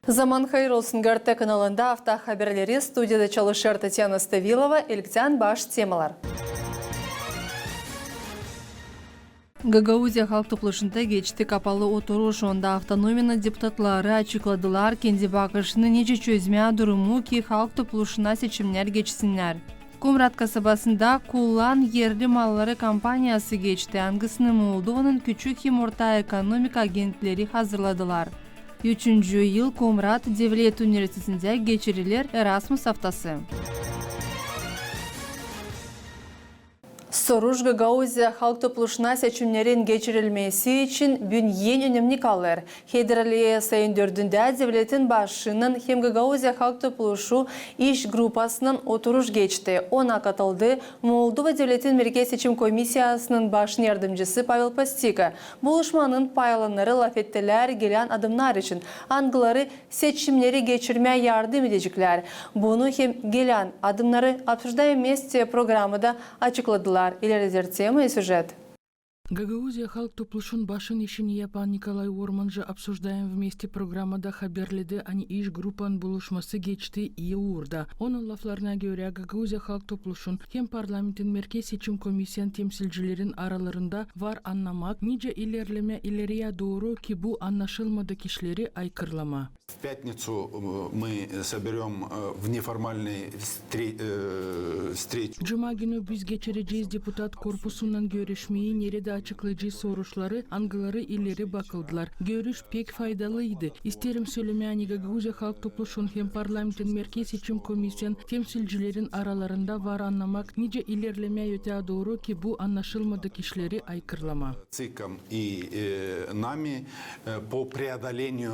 Zaman hayır olsun Görte kanalında hafta haberleri stüdyoda çalışır Татьяна Ставилова, ilkten baş temalar. Гагаузия halk toplashında geçti kapalı oturuş onda автономияны депутатлары açıkladılar kendi bakışını nece çözmeye durumu ki halk toplashına seçimler geçsinler. Kumrat kasabasında kullan yerli malları kampanyası geçti. Angısını Moldova'nın küçük hem orta ekonomik agentleri hazırladılar. 3. yıl Kumrat Devlet Üniversitesi'nde geçirilir Erasmus haftası. Soruş Gagauzya halk toplashına seçimlerin geçirilmesi için en önemli kalır. Heyderaliye sayın 4'ünde devletin başının hem Gagauzya halk toplaşu iş grupasının oturuş geçti. Ona katıldı Moldova Devletin Merkez Seçim Komisyası'nın baş yardımcısı Pavel Pastika. Buluşmanın paylanları laf ettiler gelen adımlar için angıları seçimleri geçirmeye yardım edecekler. Bunu hem gelen adımları обсуждаем вместе programında açıkladılar. İleri тема и сюжет. Гагаузия халк топлушун башын ишин япан Николай Орманжы обсуждаем вместе программада хаберледі они иш группан булушмасы geçti iyi uğurda. Onun laflarına göre Гагаузия halk topluşun hem parlamentin merkez seçim komisyon temsilcilerin aralarında var anlamak nice ilerleme ileriye doğru ki bu anlaşılmadı kişileri aykırılama. В пятницу мы соберем в неформальной встрече. Cuma günü biz geçireceğiz deputat korpusundan görüşmeyi nerede açıklayıcı soruşları, angıları ileri bakıldılar. Görüş pek faydalıydı. İsterim söylemeye Гагаузия halk topluşun hem parlamentin merkez seçim komisyon temsilcilerin aralarında var anlamak nice ilerlemeye öteye doğru ki bu anlaşılmadı kişileri aykırılama. ЦИКом и нами по преодолению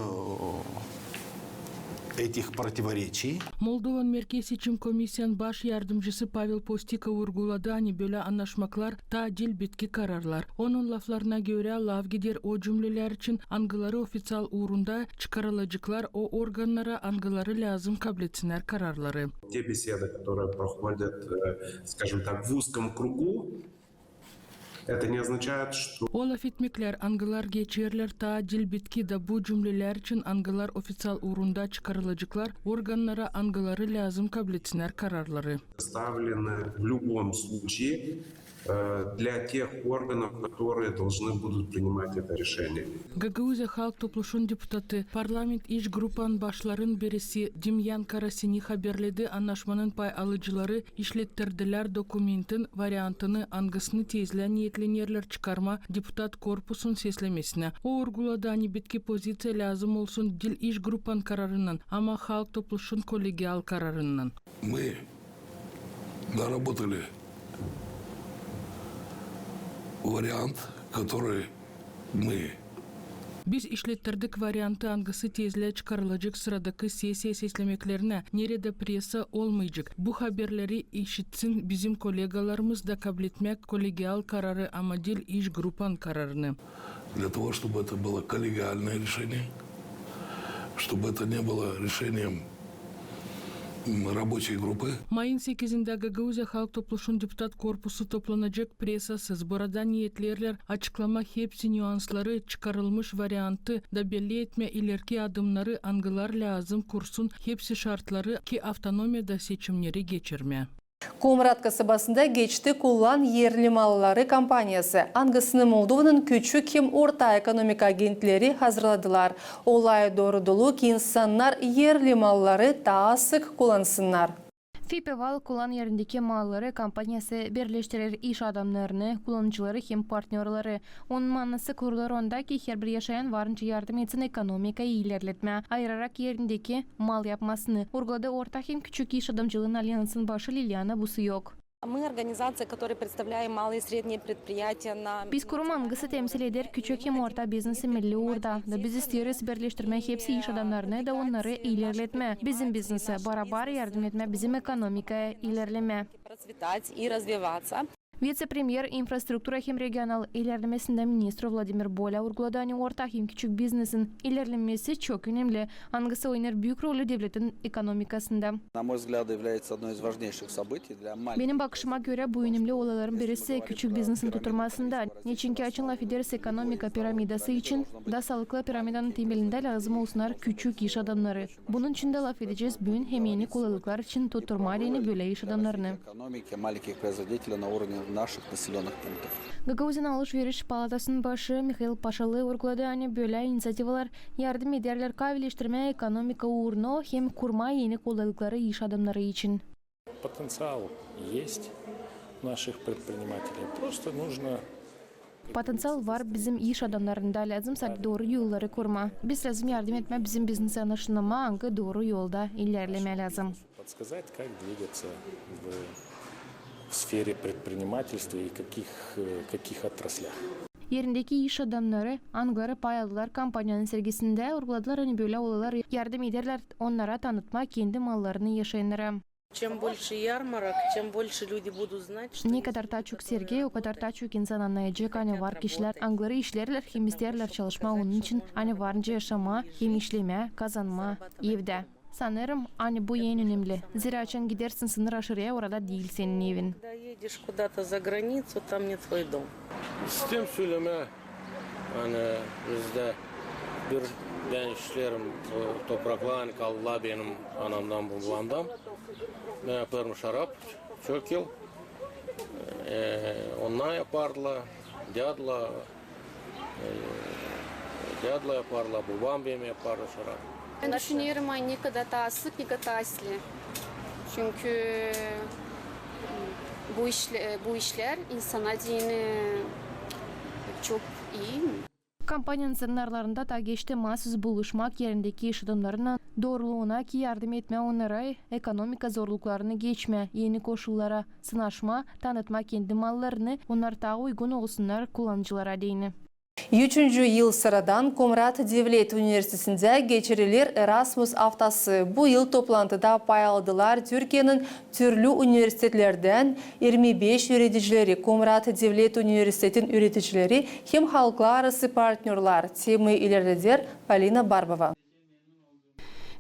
этих противоречий. Moldovan Merkez Seçim Komisyon Baş Yardımcısı Pavel Postika vurguladı hani böyle anlaşmaklar tacil bitki kararlar. Onun laflarına göre laf gider o cümleler için angıları ofisyal uğrunda çıkarılacaklar o organlara angıları lazım kabul etsinler kararları. Те беседы, которые проходят, скажем так, в узком кругу, это не означает, что... O laf etmekler angılar geçerler tacil bitki de bu cümleler için angılar ofisyal uğrunda çıkarılacaklar organlara angıları lazım kabul etsinler kararları. Ставлены в любом случае для тех органов, которые должны будут принимать это решение. Гагаузия halk topluşun deputatı parlament iş grupan başların birisi Demyan Karasini haberledi anlaşmanın pay alıcıları işlettirdiler dokumentin variantını angısını tezlen niyetlenirler çıkarma deputat korpusun seslemesine. O vurguladı hani bitki pozitsiya lazım olsun dil iş grupan kararından ama halk topluşun kolegial kararından. Мы наработали вариант, который мы Biz işlettirdik variantı angısı tezle çıkarılacak sıradaki sesiya seslemeklerine nerede presa olmayacak. Bu haberleri işitsin bizim kolegalarımız da kabul etmek kolegial kararı ama değil iş grupan kararını. для того, чтобы это было коллегиальное решение, чтобы это не было решением рабочей группы. Mayın 8'inde Гагаузия halk topluşun deputat korpusu toplanacak presasız. Burada niyetlerler açıklama hepsi nüansları çıkarılmış variantı da belli etme ileriki adımları angılar lazım kursun hepsi şartları ki avtonomiyada seçimleri geçirme. Kumrat kasabasında geçti kullan yerli malları kampanyası. Angısını Moldova'nın küçük hem orta ekonomik agentleri hazırladılar. Olay doğru dolu ki insanlar yerli malları daha sık kullansınlar. Фипевал кулан yerindeki malları kampanyası birleştirir iş adamlarını, kullanıcıları hem partnerleri. Onun manası kurulur onda ki her bir yaşayan varınca yardım etsin ekonomikayı ilerletme, ayırarak yerindeki mal yapmasını. Urgada orta hem küçük iş adamcılığın alyansının başı Liliana Busuyok. Мы организация, которая представляем малые и средние предприятия на... Biz kurum angısı temsil eder küçük hem orta biznesi milli uğurda. Da biz isteriz birleştirme hepsi iş adamlarını da onları ilerletme. Bizim biznese beraber yardım etme, bizim ekonomikaya ilerleme. Процветать и развиваться. Vice-premier infrastruktura hem regional ilerlemesinde ministr Vladimir Bola urguladı ani ortak hem küçük biznesin ilerlemesi çok önemli. Hangisi oynar büyük rolü devletin ekonomikasında. На мой взгляд, является одной из важнейших событий для маленьких. Benim bakışıma göre bu önemli olayların birisi küçük biznesin tuturmasında. Niçinki açınla federasi ekonomika piramidası için da sağlıklı piramidanın temelinde lazım olsunlar küçük iş adamları. Bunun için de laf edeceğiz bugün hem yeni kolaylıklar için tutturmalıyını böyle iş adamlarını. Экономики маленьких производителей на уровне наших населенных пунктов. Gagauzin Alışveriş Palatası'nın başı Mikhail Paşalı vurguladı hani böyle inisiyativalar yardım ederler kavleştirme ekonomika uğruna hem kurma yeni kolaylıkları iş adamları için. Потенциал есть у наших предпринимателей. Просто нужно Potansiyel var bizim iş adamlarında lazım sadece doğru yolları kurma. Biz lazım yardım etme bizim biznesi anlaşılma hangi doğru yolda ilerleme lazım. подсказать, как двигаться в сфере предпринимательства и каких отраслях. Yerindeki iş adamları Angara pay aldılar kampanyanın sergisinde vurguladılar hani böyle olaylar yardım ederler onlara tanıtma kendi mallarını yaşayanlara. Чем больше ярмарок, тем больше люди будут знать, что Ne kadar daha çok sergi, o kadar daha çok insan anlayacak. Hani var kişiler, angları işlerler, hem isterler çalışma onun için. Hani varınca yaşama, hem işleme, kazanma, evde. Sanırım hani bu en önemli. Zira açın gidersin sınır aşırıya orada değil senin evin. когда едешь куда-то за границу, там не твой дом. Sistem söyleme, hani bizde bir ben işlerim topraklarını kaldılar benim anamdan babamdan. Ben yaparım şarap, çok yıl. Onlar yaparlar, diyadla yaparlar, babam benim yapardı şarap. Ben düşünüyorum ne kadar daha sık ne kadar asli. Çünkü bu işler insana dini çok iyi. Kampanyanın sınırlarında da geçti mahsus buluşmak yerindeki iş adamlarının doğruluğuna ki yardım etme onlara ekonomika zorluklarını geçme, yeni koşullara sınaşma, tanıtma kendi mallarını onlar daha uygun olsunlar kullanıcılara deyini. 3. yıl sıradan Komrat Devlet Üniversitesi'nde geçirilir Erasmus haftası. Bu yıl toplantıda pay aldılar Türkiye'nin türlü üniversitelerden 25 öğreticileri, Komrat Devlet Üniversitesi'nin öğreticileri hem halkla arası partnerler. Temi ilerleder Polina Barbova.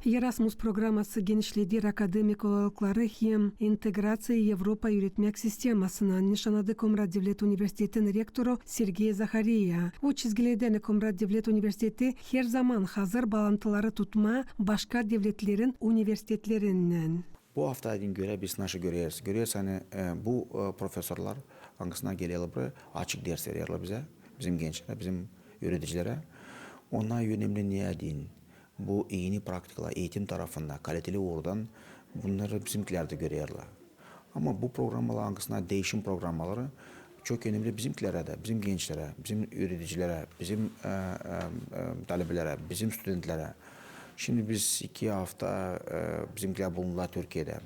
Erasmus programması genişlediği akademik olaylıkları hem integrasiya Avrupa öğretmek sistemasına nişanladı Komrat Devlet Üniversitesi'nin rektörü Sergey Zakhariya. Bu çizgilerden Komrat Devlet Üniversitesi her zaman hazır bağlantıları tutma başka devletlerin üniversitelerinden. Bu haftadan göre biz nasıl görüyoruz? Görüyoruz hani bu profesörler hangisine geliyorlar açık ders veriyorlar bize, bizim gençlere, bizim öğreticilere. Onlar önemli niye deyin? Bu yeni praktikler eğitim tarafında kaliteli oradan bunları bizimkiler de görüyorlar. Ama bu programlar hangisine değişim programları çok önemli bizimkilere de, bizim gençlere, bizim öğreticilere, bizim talebelere, bizim studentlere. Şimdi biz 2 hafta bizimkiler bulundular Türkiye'de,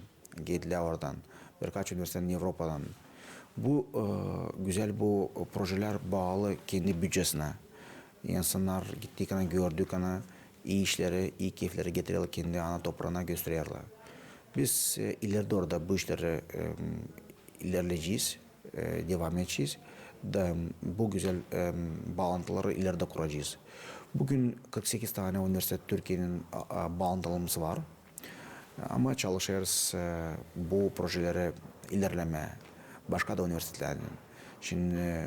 geldiler oradan, birkaç üniversiteden Avrupa'dan. Bu güzel bu projeler bağlı kendi bütçesine. İnsanlar gittikçe gördük ana iyi işleri, iyi keyifleri getiriyorlar kendi ana toprağına gösteriyorlar. Biz ileride orada bu işleri ilerleyeceğiz, devam edeceğiz. Bu güzel bağlantıları ileride kuracağız. Bugün 48 tane üniversite Türkiye'nin bağlantılımız var. Ama çalışıyoruz bu projeleri ilerleme başka da üniversitelerin. Şimdi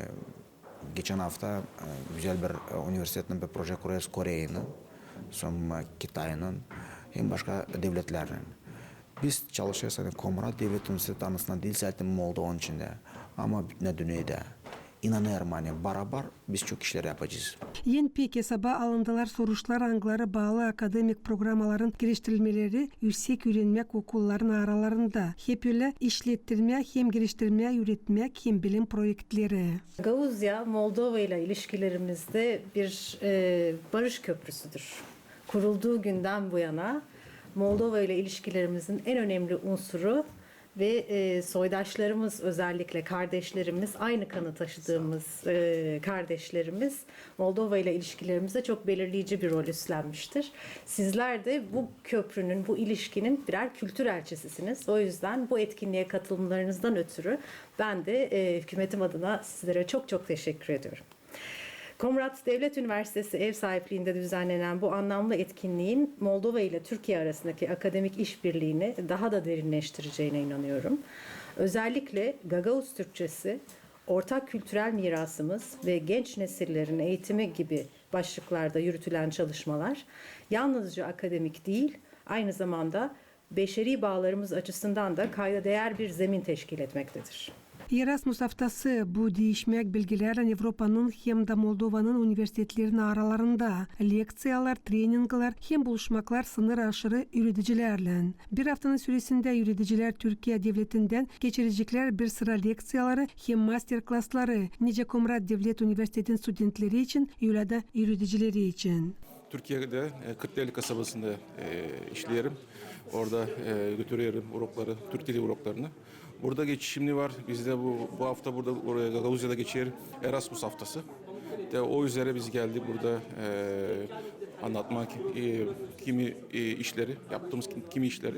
geçen hafta güzel bir üniversitenin bir proje kuruyoruz Kore'nin, sonra Kitay'ın hem başka devletlerin. Biz çalışıyoruz hani Komrat Devlet Üniversitesi arasında dil sertliğim oldu onun içinde. Ama bütün dünyada inanıyorum hani beraber biz çok işler yapacağız. YNPK hesaba alındılar soruşlar anglara bağlı akademik programaların geliştirilmeleri yüksek öğrenmek okullarının aralarında hep öyle işlettirme hem geliştirme üretmek hem bilim projeleri. Gagauzya Moldova ile ilişkilerimizde bir barış köprüsüdür. Kurulduğu günden bu yana Moldova ile ilişkilerimizin en önemli unsuru ve soydaşlarımız, özellikle kardeşlerimiz, aynı kanı taşıdığımız kardeşlerimiz Moldova ile ilişkilerimizde çok belirleyici bir rol üstlenmiştir. Sizler de bu köprünün, bu ilişkinin birer kültür elçisisiniz. O yüzden bu etkinliğe katılımlarınızdan ötürü ben de hükümetim adına sizlere çok çok teşekkür ediyorum. Komrat Devlet Üniversitesi ev sahipliğinde düzenlenen bu anlamlı etkinliğin Moldova ile Türkiye arasındaki akademik işbirliğini daha da derinleştireceğine inanıyorum. Özellikle Gagavuz Türkçesi, ortak kültürel mirasımız ve genç nesillerin eğitimi gibi başlıklarda yürütülen çalışmalar yalnızca akademik değil, aynı zamanda beşeri bağlarımız açısından da kayda değer bir zemin teşkil etmektedir. Erasmus haftası bu değişmek bilgilerin Avrupa'nın hem de Moldova'nın üniversitelerinin aralarında leksiyalar, treningler hem buluşmaklar sınır aşırı yürütücülerle. Bir haftanın süresinde yürütücüler Türkiye Devleti'nden geçirecekler bir sıra leksiyaları hem masterclassları nice Komrat Devlet Üniversitesi'nin studentleri için öyle de yürütücüleri için. Türkiye'de Kırklareli kasabasında işleyelim. Orada götürüyorum urokları, Türk dili uroklarını. Burada geçişimli var. Biz de bu hafta burada Gagavuzya'da geçer Erasmus haftası. O üzere biz geldik burada anlatmak kimi işleri, yaptığımız kimi işleri.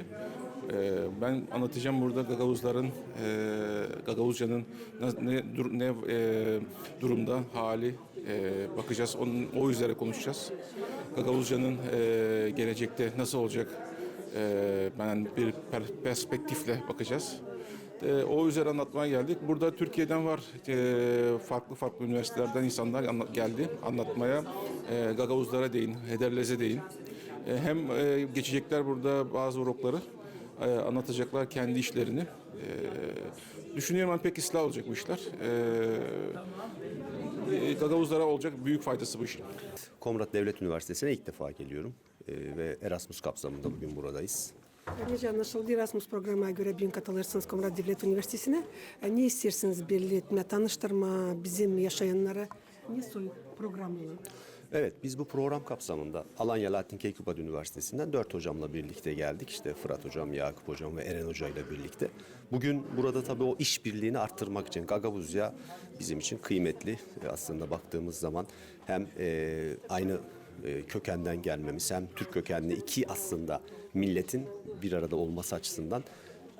Ben anlatacağım burada Gagavuzca'nın ne durumda hali bakacağız. O üzere konuşacağız. Gagavuzca'nın gelecekte nasıl olacak? Ben bir perspektifle bakacağız. O üzere anlatmaya geldik. Burada Türkiye'den var farklı üniversitelerden insanlar geldi anlatmaya. Gagavuzlara değin, Hederlez'e değin. Hem geçecekler burada bazı urokları, anlatacaklar kendi işlerini. Düşünüyorum ben pek ıslah olacak bu işler. Gagavuzlara olacak büyük faydası bu işin. Komrat Devlet Üniversitesi'ne ilk defa geliyorum ve Erasmus kapsamında bugün buradayız. Nece anlaşıldı Erasmus programına göre bugün katılırsınız Komrat Devlet Üniversitesi'ne. Ne istersiniz belirtme, tanıştırma bizim yaşayanlara? Ne soy programı? Evet, biz bu program kapsamında Alanya Latin Keykubad Üniversitesi'nden 4 hocamla birlikte geldik. İşte Fırat Hocam, Yakup Hocam ve Eren Hoca ile birlikte. Bugün burada tabii o işbirliğini arttırmak için Gagavuzya bizim için kıymetli. Aslında baktığımız zaman hem aynı kökenden gelmemiz hem Türk kökenli iki aslında milletin bir arada olması açısından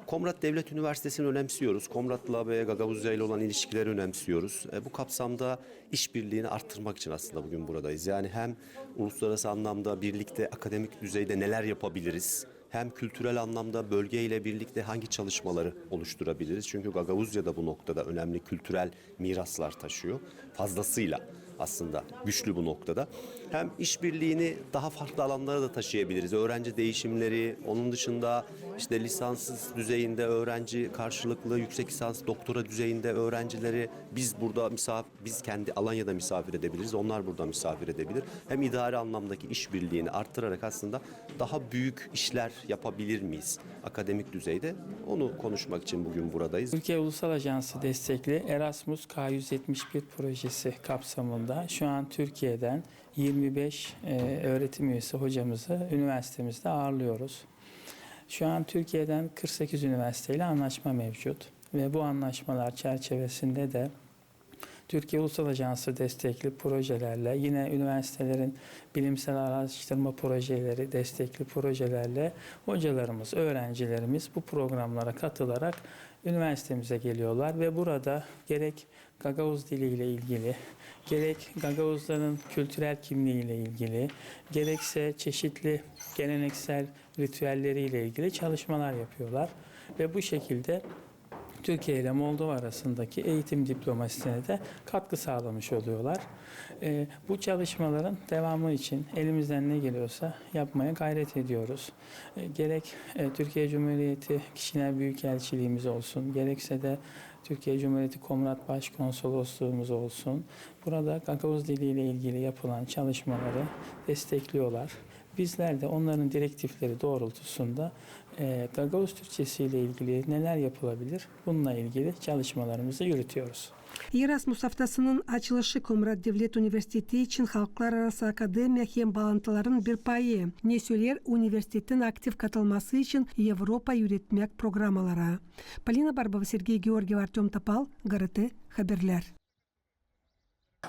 Komrat Devlet Üniversitesi'ni önemsiyoruz. Komrat'la ve Gagavuzya ile olan ilişkileri önemsiyoruz. Bu kapsamda işbirliğini arttırmak için aslında bugün buradayız. Yani hem uluslararası anlamda birlikte akademik düzeyde neler yapabiliriz, hem kültürel anlamda bölgeyle birlikte hangi çalışmaları oluşturabiliriz. Çünkü Gagavuzya da bu noktada önemli kültürel miraslar taşıyor. Fazlasıyla aslında güçlü bu noktada. Hem işbirliğini daha farklı alanlara da taşıyabiliriz. Öğrenci değişimleri, onun dışında işte lisanssız düzeyinde öğrenci karşılıklı, yüksek lisans, doktora düzeyinde öğrencileri biz burada biz kendi Alanya'da misafir edebiliriz. Onlar burada misafir edebilir. Hem idari anlamdaki işbirliğini arttırarak aslında daha büyük işler yapabilir miyiz akademik düzeyde? Onu konuşmak için bugün buradayız. Türkiye Ulusal Ajansı destekli Erasmus K171 projesi kapsamında şu an Türkiye'den 25 öğretim üyesi hocamızı üniversitemizde ağırlıyoruz. Şu an Türkiye'den 48 üniversiteyle anlaşma mevcut ve bu anlaşmalar çerçevesinde de Türkiye Ulusal Ajansı destekli projelerle, yine üniversitelerin bilimsel araştırma projeleri, destekli projelerle hocalarımız, öğrencilerimiz bu programlara katılarak üniversitemize geliyorlar ve burada gerek Gagavuz diliyle ilgili, gerek Gagavuzların kültürel kimliğiyle ilgili, gerekse çeşitli geleneksel ritüelleriyle ilgili çalışmalar yapıyorlar ve bu şekilde Türkiye ile Moldova arasındaki eğitim diplomasisine de katkı sağlamış oluyorlar. Bu çalışmaların devamı için elimizden ne geliyorsa yapmaya gayret ediyoruz. Gerek Türkiye Cumhuriyeti Kişiler Büyükelçiliğimiz olsun, gerekse de Türkiye Cumhuriyeti Komrat Başkonsolosluğumuz olsun. Burada Gagavuz diliyle ilgili yapılan çalışmaları destekliyorlar. Bizler de onların direktifleri doğrultusunda Gagavuz Türkçesi ile ilgili neler yapılabilir? Bununla ilgili çalışmalarımızı yürütüyoruz. Erasmus haftasının açılışı Komrat Devlet Üniversiteti için halklar arası akademiya hem bağlantıların bir payı. Ne söyler üniversitetin aktif katılması için Avrupa yürütmek programalara. Polina Barbova, Sergey Georgiev, Artem Topal, GRT Haberler.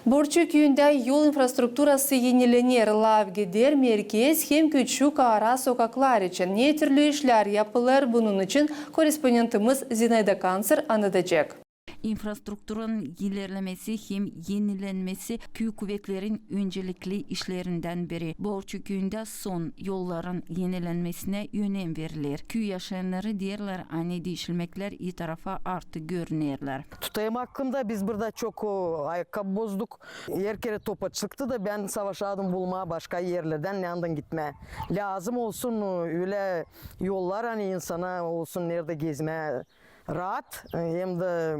Borçu köyünde yol infrastrukturası yenilenir, lav gider, merkez hem küçük ara sokaklar için ne türlü işler yapılır, bunun için korespondentimiz Zinayda Kanser anlatacak. İnfrastrukturun ilerlemesi hem yenilenmesi köy kuvvetlerin öncelikli işlerinden biri. Borçu köyünde son yolların yenilenmesine önem verilir. Köy yaşayanları diğerler aynı değişilmekler iyi tarafa artı görünürler. Tutayım hakkında biz burada çok ayakkabı bozduk. Yer kere topa çıktı da ben savaşadım bulmaya başka yerlerden yandan gitmeye. Lazım olsun öyle yollar hani insana olsun nerede gezmeye rahat hem de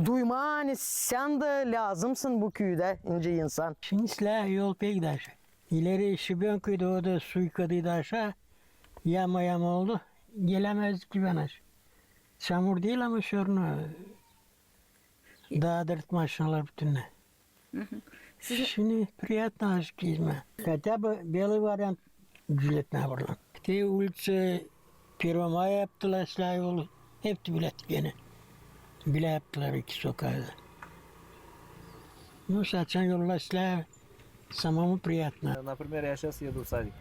duyma hani sen de lazımsın bu köyde ince insan. Şimdi silah yol pek gider. İleri Şibönköy'de o da su yıkadıydı aşağı. Yama oldu. Gelemezdik ki ben aşağı. Çamur değil ama şörünü. Dağdırıt maşinalar bütünle. Şimdi приятно aşk gezme. Хотя бы белый вариант düzeltmeye buradan. Te улица Первомая yaptılar silah yolu. Hepsi bilet gene. Bile yaptılar iki sokağı. Ну, saçan yollar silah самому приятно. Например, я сейчас еду в садик.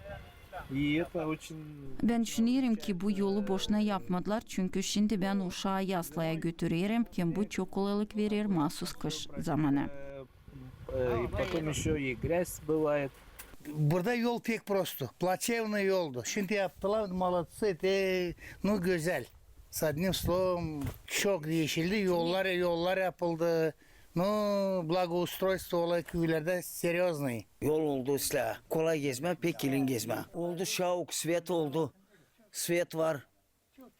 И это очень... Ben düşünüyorum ki bu yolu boşuna yapmadılar çünkü şimdi ben uşağı yaslaya götürüyorum ki bu çok kolaylık verir mahsus kış zamanı. И потом еще и грязь bывает. Burada yol pek prosto. Плачевный yoldu. Şimdi yaptılar молодцы. Ну güzel. Одним словом çok değişildi. Yollar yapıldı. Ну, благоустройство olay köylerde серьезный. Yol oldu silah. Kolay gezme, pek kilin gezme. Oldu şauk, svet oldu. Svet var.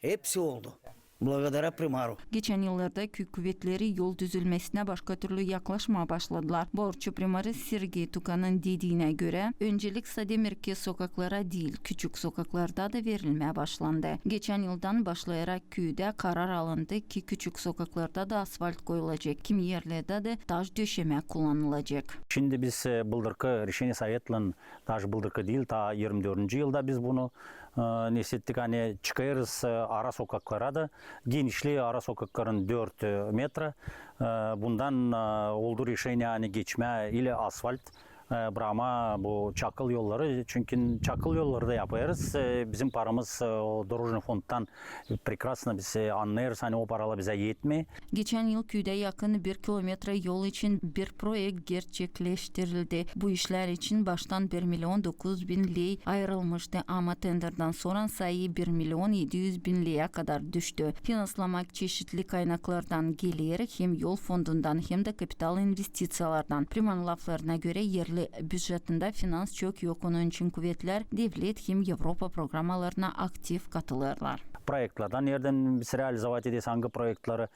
Hepsi oldu. Благодаря примару. Geçen yıllarda köy kuvvetleri yol düzülmesine başka türlü yaklaşmaya başladılar. Borçu primarı Sergey Tukan'ın dediğine göre öncelik sade merkez sokaklara değil küçük sokaklarda da verilmeye başlandı. Geçen yıldan başlayarak köyde karar alındı ki küçük sokaklarda da asfalt koyulacak. Kimi yerlerde de taş döşeme kullanılacak. Şimdi biz bıldırkı решение советлен taş bıldırkı değil ta 24. yılda biz bunu nesettik hani çıkarız ara sokaklara da genişliği ara sokakların 4 metre bundan oldu решение hani geçme ile asfalt Brama bu çakıl yolları çünkü çakıl yolları da yaparız. Bizim paramız o Dorožny fonddan прекрасно biz anlayırız hani o paralar bize yetmiyor. Geçen yıl köyde yakın 1 kilometre yol için bir proje gerçekleştirildi. Bu işler için baştan 1.900.000 lei ayrılmıştı ama tenderden sonra sayı 1.700.000 lei'ye kadar düştü. Finanslamak çeşitli kaynaklardan gelir hem yol fondundan hem de kapital investisiyalardan. Priman laflarına göre yerli bütçetinde finans çok yok. Onun için kuvvetler devlet hem Avrupa programalarına aktif katılırlar. Proyektlerden nereden biz realizovat edeceğiz hangi proyektleri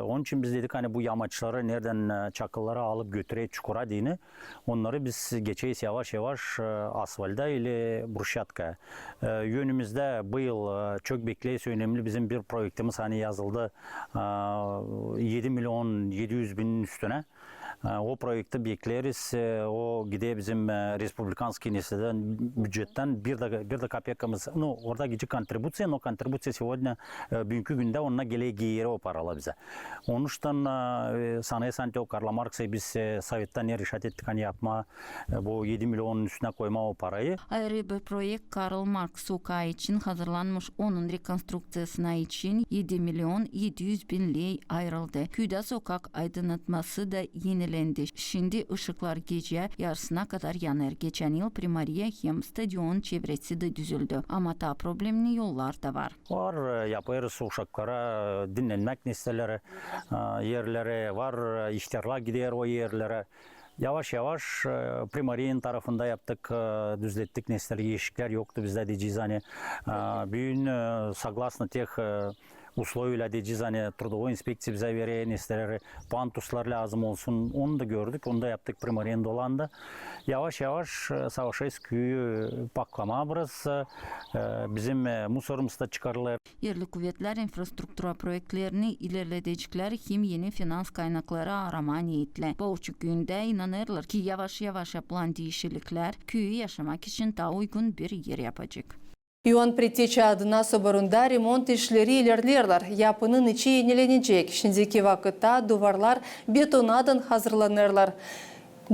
onun için biz dedik hani bu yamaçları nereden çakılları alıp götüreyim çukura dini onları biz geçeceğiz yavaş yavaş asfalda ile brushatka yönümüzde bu yıl çok bekleyiz önemli bizim bir projektimiz hani yazıldı 7.700.000 üstüne. O projekte bekleriz. O gide bizim Respublikanski nesneden bütçetten bir de kapiyakamız. Orada gidecek kontribusiya. O kontribusiya сегодня bugünkü günde onunla geleceği o paralar bize. Onun için Sanayi Santeo Karla Marks'a biz Sovet'ten ne решать ettik hani yapma bu 7 milyonun üstüne koyma o parayı. Ayrı bir projekt Karl Marx sokağı için hazırlanmış. Onun rekonstruksiyasına için 7.700.000 lei ayrıldı. Köyde sokak aydınlatması da yenilendi. Şimdi ışıklar gece yarısına kadar yanar. Geçen yıl primariye hem stadionun çevresi de düzüldü. Ama daha problemli yollar da var. Var yaparız uşaklara dinlenmek nesneleri yerlere var işlerler gider o yerlere. Yavaş yavaş primariyenin tarafında yaptık, düzlettik nesneleri, yeşikler yoktu bizde diyeceğiz hani. Bugün согласно тех условияларды жизни трудовой инспекция bize verir, nesneleri, pantuslar lazım olsun. Onu da gördük. Onu da yaptık primariyen dolanda. Yavaş yavaş savaşayız köyü paklamabırız. Bizim musorumuz da çıkarılır. Yerli kuvvetler infrastruktura proyektlerini ilerletecekler hem yeni finans kaynakları arama niyetle. Boğuçu köyünde inanırlar ki yavaş yavaş yapılan değişiklikler köyü yaşamak için daha uygun bir yer yapacak. Yuan Предтеча adına soborunda remont işleri ilerlerler. Yapının içi yenilenecek. Şimdiki vakitte duvarlar betonadan hazırlanırlar.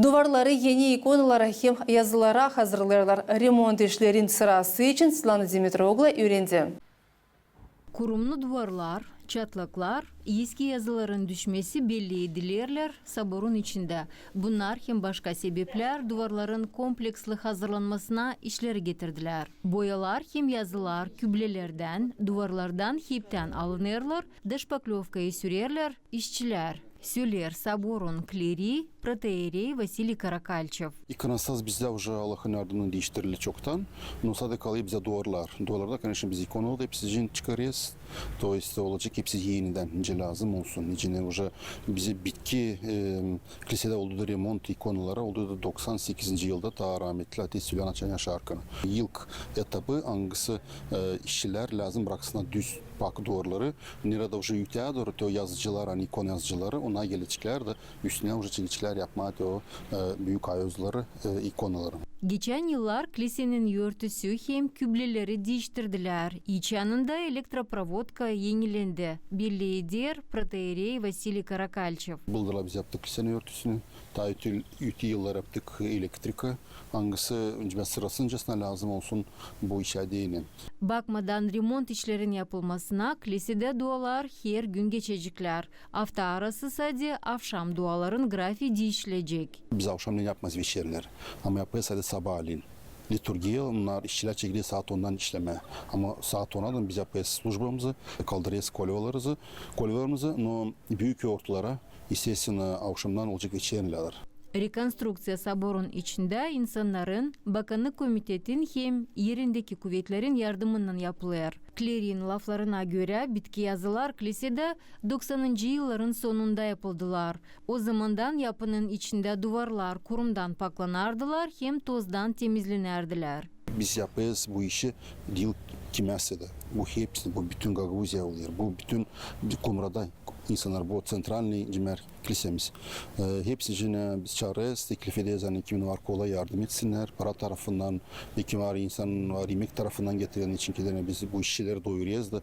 Duvarları yeni ikonalara hem yazılara hazırlarlar. Remont işlerin sırası için Svetlana Dimitroglu öğrendi. Kurumlu duvarlar, çatlaklar, eski yazıların düşmesi belli edilirler saborun içinde. Bunlar hem başka sebepler duvarların kompleksli hazırlanmasına işleri getirdiler. Boyalar hem yazılar küblelerden, duvarlardan hepten alınırlar, dışpaklovkayı sürerler işçiler. Söyler saborun kleri, протоиерей Василий Каракальчев. İkonostaz bizde уже Allah'ın ardından değiştirildi çoktan. Но sadece kalıyor bize duvarlar. Duvarlarda, конечно, biz ikonalı da hepsini çıkarıyoruz. То есть olacak hepsi yeniden ince lazım olsun. İçine уже bize bitki kilisede olduğu remont ikonalara olduğu 98. yılda daha rahmetli Ateş Süleyman Açan Yaşarkan'ı. İlk etapı hangisi işçiler lazım bıraksınlar düz pak duvarları. Nerede уже yüklüyorlar, o yazıcılar, hani ikon yazıcıları ona gelecekler de üstüne уже çelikçiler yapmadı o büyük ayozları, ikonaları. Geçen yıllar kilisenin örtüsü hem kübleleri değiştirdiler. İç yanında elektroprovodka yenilendi. Belli eder протоиерей Василий Каракальчев. Buldular biz yaptık kilisenin örtüsünü. Daha öte yıllar yaptık elektrika. Hangisi sırasıncasına lazım olsun bu işe değinin. Bakmadan remont işlerin yapılmasına kilisede dualar her gün geçecekler. Hafta arası sadece akşam duaların grafiği değişilecek. Biz akşamleyin yapmaz veşerler. Ama yapıyor sadece sabahleyin. Liturgiye onlar işçiler çekiliyor saat 10'dan işleme. Ama saat 10'dan biz yapıyoruz slujbamızı, kaldırıyoruz kolyelerimizi. No büyük yortulara естественно akşamdan olacak veşerler. Rekonstruksiya saborun içinde insanların, bakanlık komitetin hem yerindeki kuvvetlerin yardımından yapılır. Klerin laflarına göre bitki yazılar kilisede 90. yılların sonunda yapıldılar. O zamandan yapının içinde duvarlar kurumdan paklanardılar hem tozdan temizlenirdiler. Biz yapıyoruz bu işi değil kimyasada. Bu hepsi, bu bütün Gagavuzya oluyor. Bu bütün Kumra'da insanlar, bu centralni cimer kilisemiz. Hepsi için biz çağırıyoruz, teklif ediyoruz. Hani kimin var kola yardım etsinler. Para tarafından, kim var insan var yemek tarafından getiren için ki biz bu işçileri doyuruyoruz da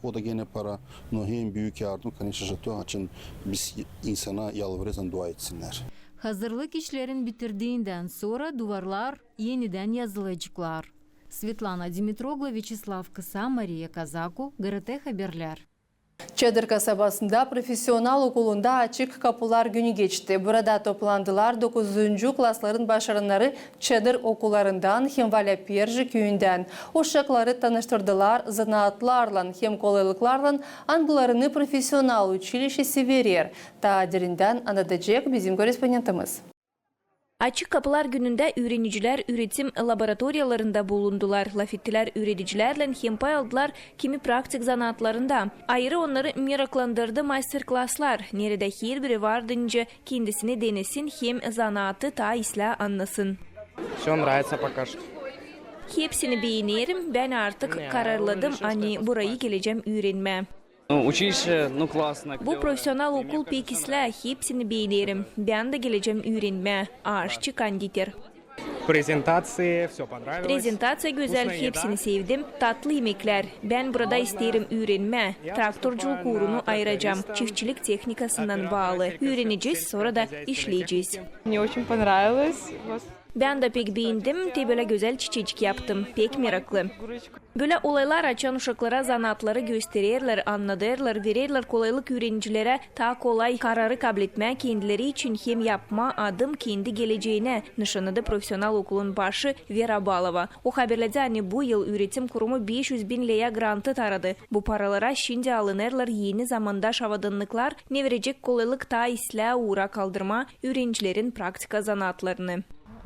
o da gene para. No hem büyük yardım, конечно, için biz insana yalvarıyoruz, dua etsinler. Hazırlık işlerin bitirdiğinden sonra duvarlar yeniden yazılacaklar. Svetlana Dimitroglu, Vyacheslav Kısa, Maria Kazaku, GRT Haberler. Çadır kasabasında profesyonal okulunda açık kapılar günü geçti. Burada toplandılar 9. klasların başarıları çadır okullarından hem Valapirji köyünden. Uşakları tanıştırdılar zanaatlarla hem kolaylıklarla anılarını profesyonal училищesi verir. Daha derinden anlatacak bizim korespondentimiz. Açık Kapılar Günü'nde öğreniciler üretim laboratuvarlarında bulundular. Lafettiler öğreticilerle hem pay aldılar kimi praktik zanaatlarında. Ayrı onları meraklandırdı masterclasslar. Nerede her biri vardınca kendisini denesin hem zanaatı ta isla anlasın. Все нравится пока что. Hepsini beğenirim. Ben artık kararladım. Hani burayı geleceğim öğrenme. Bu profesyonel okul pek isla, hepsini beğenirim. Ben de geleceğim öğrenme. Aşçı konditer. Prezentasiya güzel, hepsini sevdim. Tatlı yemekler. Ben burada isterim öğrenme. Traktörcülük uğrunu ayıracağım. Çiftçilik teknikasından bağlı. Öğreneceğiz, sonra da işleyeceğiz. Ben de pek beğendim. Böyle güzel çiçecik yaptım. Pek meraklı. Böyle olaylar açan uşaklara zanaatları gösterirler, anlatırlar, verirler kolaylık öğrencilere ta kolay kararı kabul etme kendileri için hem yapma adım kendi geleceğine nişanladı profesyonel okulun başı Vera Balova. O haberledi hani bu yıl üretim kurumu 500.000 liraya grantı taradı. Bu paralara şimdi alınırlar yeni zamanda şavadanlıklar ne verecek kolaylık ta isla uğra kaldırma öğrencilerin praktika zanaatlarını.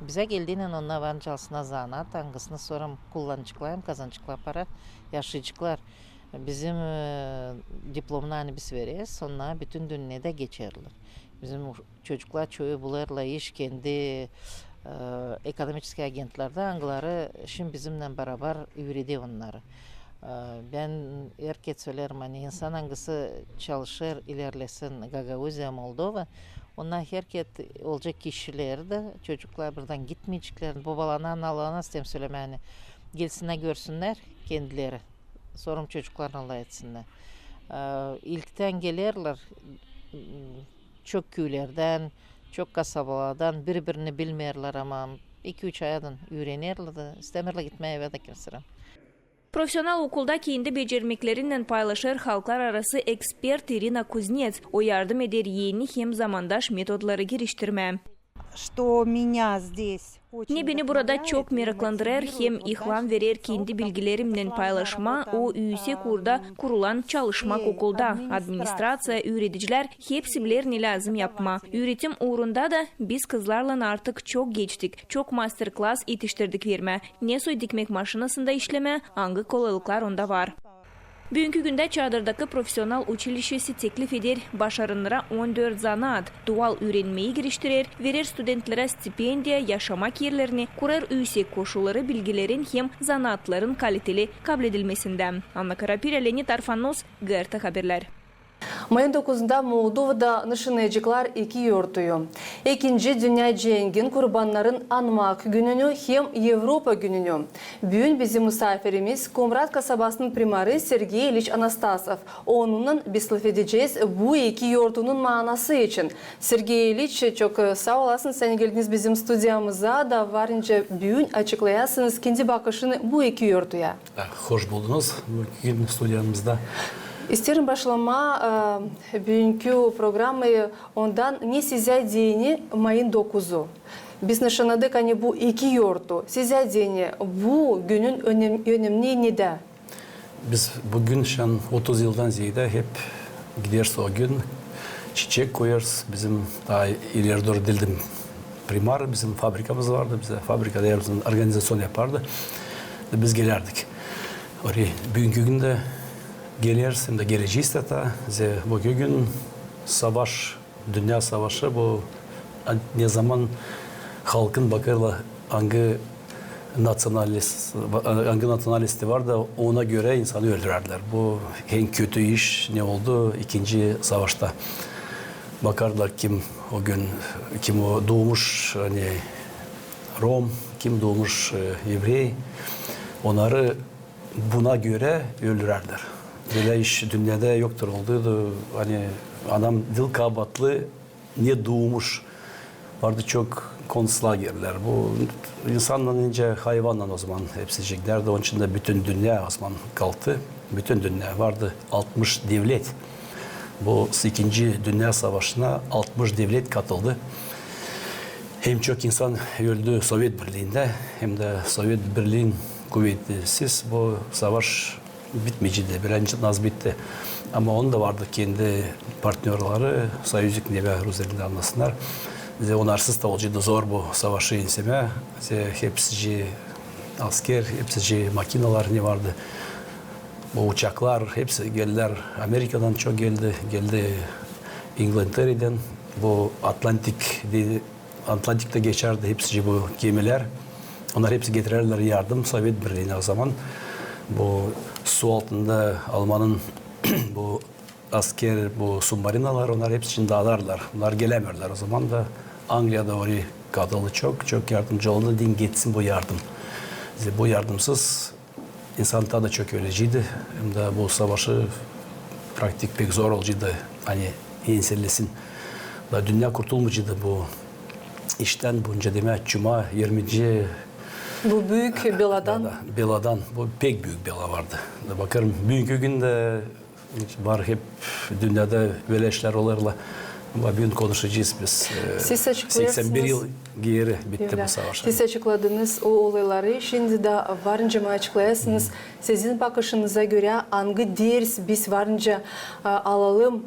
Bize geldiğinin onunla varınca alsına zanaat, angısını sonra kullanıcıklar, kazancıklar para, yaşayıcıklar. Bizim diplomunu hani biz veririz, sonra bütün dünyada geçerli. Bizim çocuklar çoğu bularla iş kendi ekonomik agentlerde angıları şimdi bizimle beraber yürüdü onları. Ben herkes söylerim hani insan hangisi çalışır ilerlesin Gagauzya, Moldova. Onlar herkes olacak kişiler de çocuklar buradan gitmeyecekler. Babalarına analarına sistem söyleme hani gelsinler görsünler kendileri. Sorun çocuklarına Allah etsinler. İlkten gelirler çok köylerden, çok kasabalardan birbirini bilmirler ama 2-3 aydan öğrenirler de istemirler gitmeye eve de kirsiren. Profesyonal okulda kendi becermeklerinden paylaşır halklar arası ekspert Irina Kuznets. O yardım eder yeni hem zamandaş metodları geliştirme. Ne beni burada çok meraklandırır hem ihlam verir kendi bilgilerimden paylaşma o USEKUR'da kurulan çalışmak okulda. Administrasiya, öğreticiler hepsi bilir ne lazım yapma. Öğretim uğrunda da biz kızlarla artık çok geçtik. Çok masterclass yetiştirdik verme. Ne soy dikmek maşinasında işleme, hangi kolaylıklar onda var. Bugünkü günde çadırdaki profesyonal училищесі teklif eder, başarınlara 14 zanaat, doğal öğrenmeyi giriştirir, verir studentlere stipendiya, yaşamak yerlerini, kurar üysek koşulları bilgilerin hem zanaatların kaliteli kabul edilmesinden. Anna Karapira, Leonid Arfanos, GRT Haberler. Mayın 9'unda Moldova'da nışınayıcılar 2 yurtuyu. İkinci Dünya Cengin kurbanların anmak gününü hem Avrupa gününü. Bugün bizim misafirimiz Komrat kasabasının primarı Sergey İliç Anastasov. Onunla biz laf edeceğiz bu 2 yurtunun manası için. Sergey İliç çok sağ olasın. Sen geldiniz bizim stüdyamıza da varınca bugün açıklayasınız kendi bakışını bu 2 yurtuya. Hoş buldunuz bugün stüdyamızda. İsterim başlama bugünkü programı ondan ne size diyeni mayın 9'u. Biz nişanladık hani bu 2 yurtu. Size diyeni bu günün önemli nede? Biz bugün şan 30 yıldan ziyade hep gideriz o gün. Çiçek koyarız. Bizim daha ileri doğru dildim. Primar bizim fabrikamız vardı. Bize fabrikada yerimizin organizasyon yapardı. Biz gelerdik. Oraya bugünkü günde geliriz, hem de geleceğiz de bugün savaş, dünya savaşı bu ne zaman halkın bakarla hangi nasyonalisti var da ona göre insanı öldürürler. Bu en kötü iş ne oldu 2. savaşta. Bakarlar kim o gün kim o doğmuş hani Rom, kim doğmuş Evrey. Onları buna göre öldürürler. Böyle iş dünyada yoktur oldu. Hani adam dil kabatlı niye doğmuş vardı çok konslagerler. Bu insanla önce hayvanla o zaman hepsiciklerdi. Onun için de bütün dünya o zaman kalktı. Bütün dünya vardı 60 devlet. Bu 2. Dünya Savaşı'na 60 devlet katıldı. Hem çok insan öldü Sovyet Birliği'nde hem de Sovyet Birliği'nin kuvvetsiz bu savaş bitmeyecekti. Birinci naz bitti. Ama onun da vardı kendi partnerleri, Soyuzluk nebe üzerinde anlasınlar. Onarsız da olacaktı zor bu savaşı inseme. Hepsi asker, hepsi makineler ne vardı. Bu uçaklar hepsi geldiler. Amerika'dan çok geldi İngiltere'den. Bu Atlantik'te geçerdi hepsi bu gemiler. Onlar hepsi getirirler yardım Sovyet Birliği'ne o zaman. Bu su altında Alman'ın bu asker, bu submarinalar onlar hepsi için dağlarlar. Bunlar gelemiyorlar o zaman da Anglia'da oraya katıldı çok yardımcı oldu. Din geçsin bu yardım. Bu yardımsız insan da çok öleceğiydi. Hem de bu savaşı praktik pek zor olacaktı. Hani ensellesin. Da dünya kurtulmayacaktı bu işten bunca deme Cuma 20. Bu büyük beladan. Beladan. Bu pek büyük bela vardı. Bakarım bugünkü günde var hep dünyada böyle işler olarla. Ama bugün konuşacağız biz. Siz 81 yıl geri bitti bu savaş. Siz açıkladınız o olayları. Şimdi de varınca mı açıklayasınız? Sizin bakışınıza göre hangi ders biz varınca alalım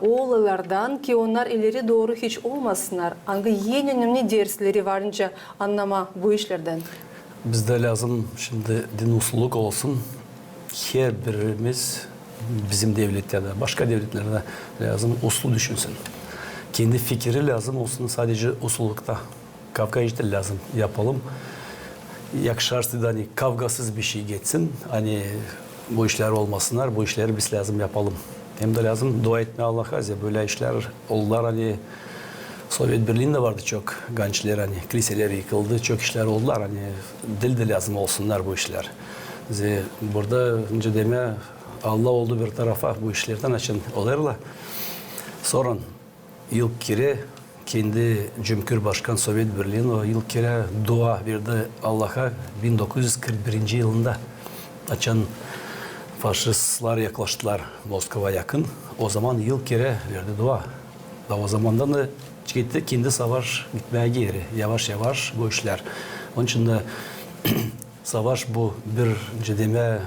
o olaylardan ki onlar ileri doğru hiç olmasınlar. Hangi en önemli dersleri varınca anlama bu işlerden? Bizde lazım şimdi din usulluk olsun. her birimiz bizim devletlerde, başka devletlerde lazım uslu düşünsün. Kendi fikri lazım olsun, sadece usullukta. Kavga işte lazım yapalım. Yakışarsa da hani kavgasız bir şey geçsin. Hani bu işler olmasınlar, bu işleri biz lazım yapalım. Hem de lazım dua etmeye Allah'a ya böyle işler oldular hani Sovyet Birliği'nde vardı çok gençler hani kiliseler yıkıldı, çok işler oldular hani dil de lazım olsunlar bu işler. Burada önce deme Allah oldu bir tarafa bu işlerden açın olarlar. Sonra ilk kere kendi Cumhurbaşkanı Sovyet Birliği'nin o ilk kere dua verdi Allah'a 1941 yılında açan faşistler yaklaştılar Moskova yakın. O zaman ilk kere verdi dua. Da o zamandan da gitti kendi savaş gitmeye geri. Yavaş yavaş bu işler. Onun için de savaş bu bir cedeme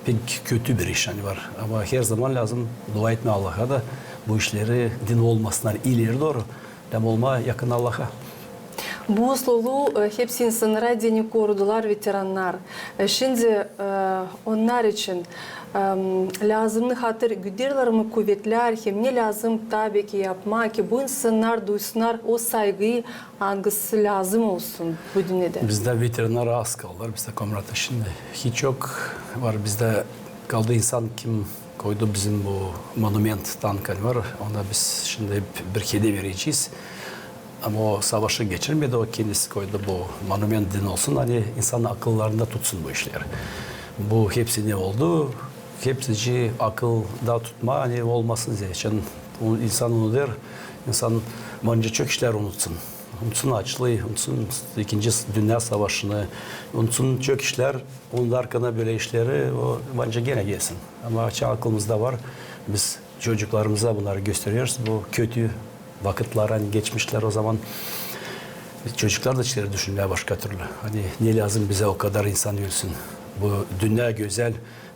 pek kötü bir iş hani var. Ama her zaman lazım dua etme Allah'a da bu işleri din olmasınlar ileri doğru. Dem olma yakın Allah'a. Bu usluluğu hepsi insanlara dini korudular veteranlar. Şimdi onlar için lazımlı hatır güderler mi kuvvetler hem ne lazım tabii ki yapmak ki bu insanlar duysunlar o saygıyı hangisi lazım olsun bu dünyada. Bizde veteranlar az kaldılar. Bizde komratı şimdi hiç yok var. Bizde kaldı insan kim koydu bizim bu monument tankı var. Ona biz şimdi hep bir kedi vereceğiz. Ama o savaşı geçirmedi, o kendisi koydu bu monument din olsun, hani insanın akıllarında tutsun bu işler. Bu hepsi ne oldu? Hepsi akılda tutma hani olmasın diye. Yani insan onu der, insan bence çok işler unutsun. Unutsun açlığı, unutsun 2. Dünya Savaşı'nı, unutsun çok işler, onun arkasına böyle işleri o bence gene gelsin. Ama aklımızda var, biz çocuklarımıza bunları gösteriyoruz. Bu kötü vakitler hani geçmişler o zaman çocuklar da işleri düşünmeye başka türlü. Hani ne lazım bize o kadar insan ölsün. Bu dünya güzel,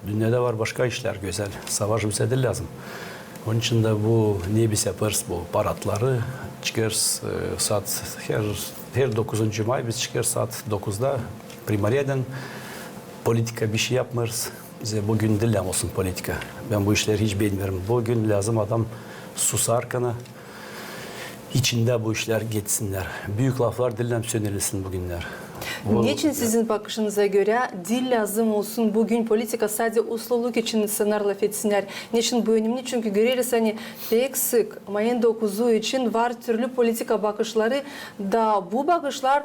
dünyada var başka işler güzel. Savaş bize de lazım. Onun için de bu ne biz yaparız bu paratları çıkarız saat her 9. May biz çıkarız saat 9'da primariyeden politika bir şey yapmıyoruz. Bize bugün dilem olsun politika. Ben bu işleri hiç bilmiyorum. Bugün lazım adam susar kana. İçinde bu işler geçsinler. Büyük laflar dillen sönülsün bugünler. Niçin sizin bakışınıza göre dil lazım olsun bugün politika sadece usluluk için insanlar laf etsinler? Niçin bu önemli? Çünkü görürüz hani pek sık Mayın 9'u için var türlü politika bakışları da bu bakışlar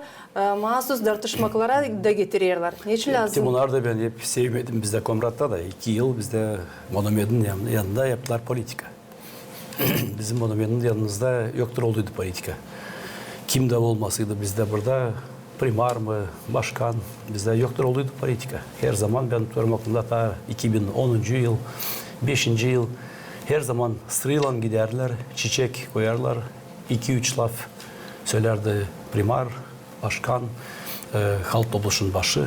mahsus tartışmalara da getiriyorlar. Niçin lazım? Bunlar da ben hep sevmedim. Bizde Komrat'ta da 2 yıl bizde monumentin yanında yaptılar politika. Bizim monumentin yanımızda yoktur olduydu politika. Kim de olmasıydı bizde burada primar mı, başkan bizde yoktur olduydu politika. Her zaman ben tutarım aklımda ta 2010. yıl, 5. yıl her zaman sırayla giderler, çiçek koyarlar, 2-3 laf söylerdi primar, başkan, halk topluluğunun başı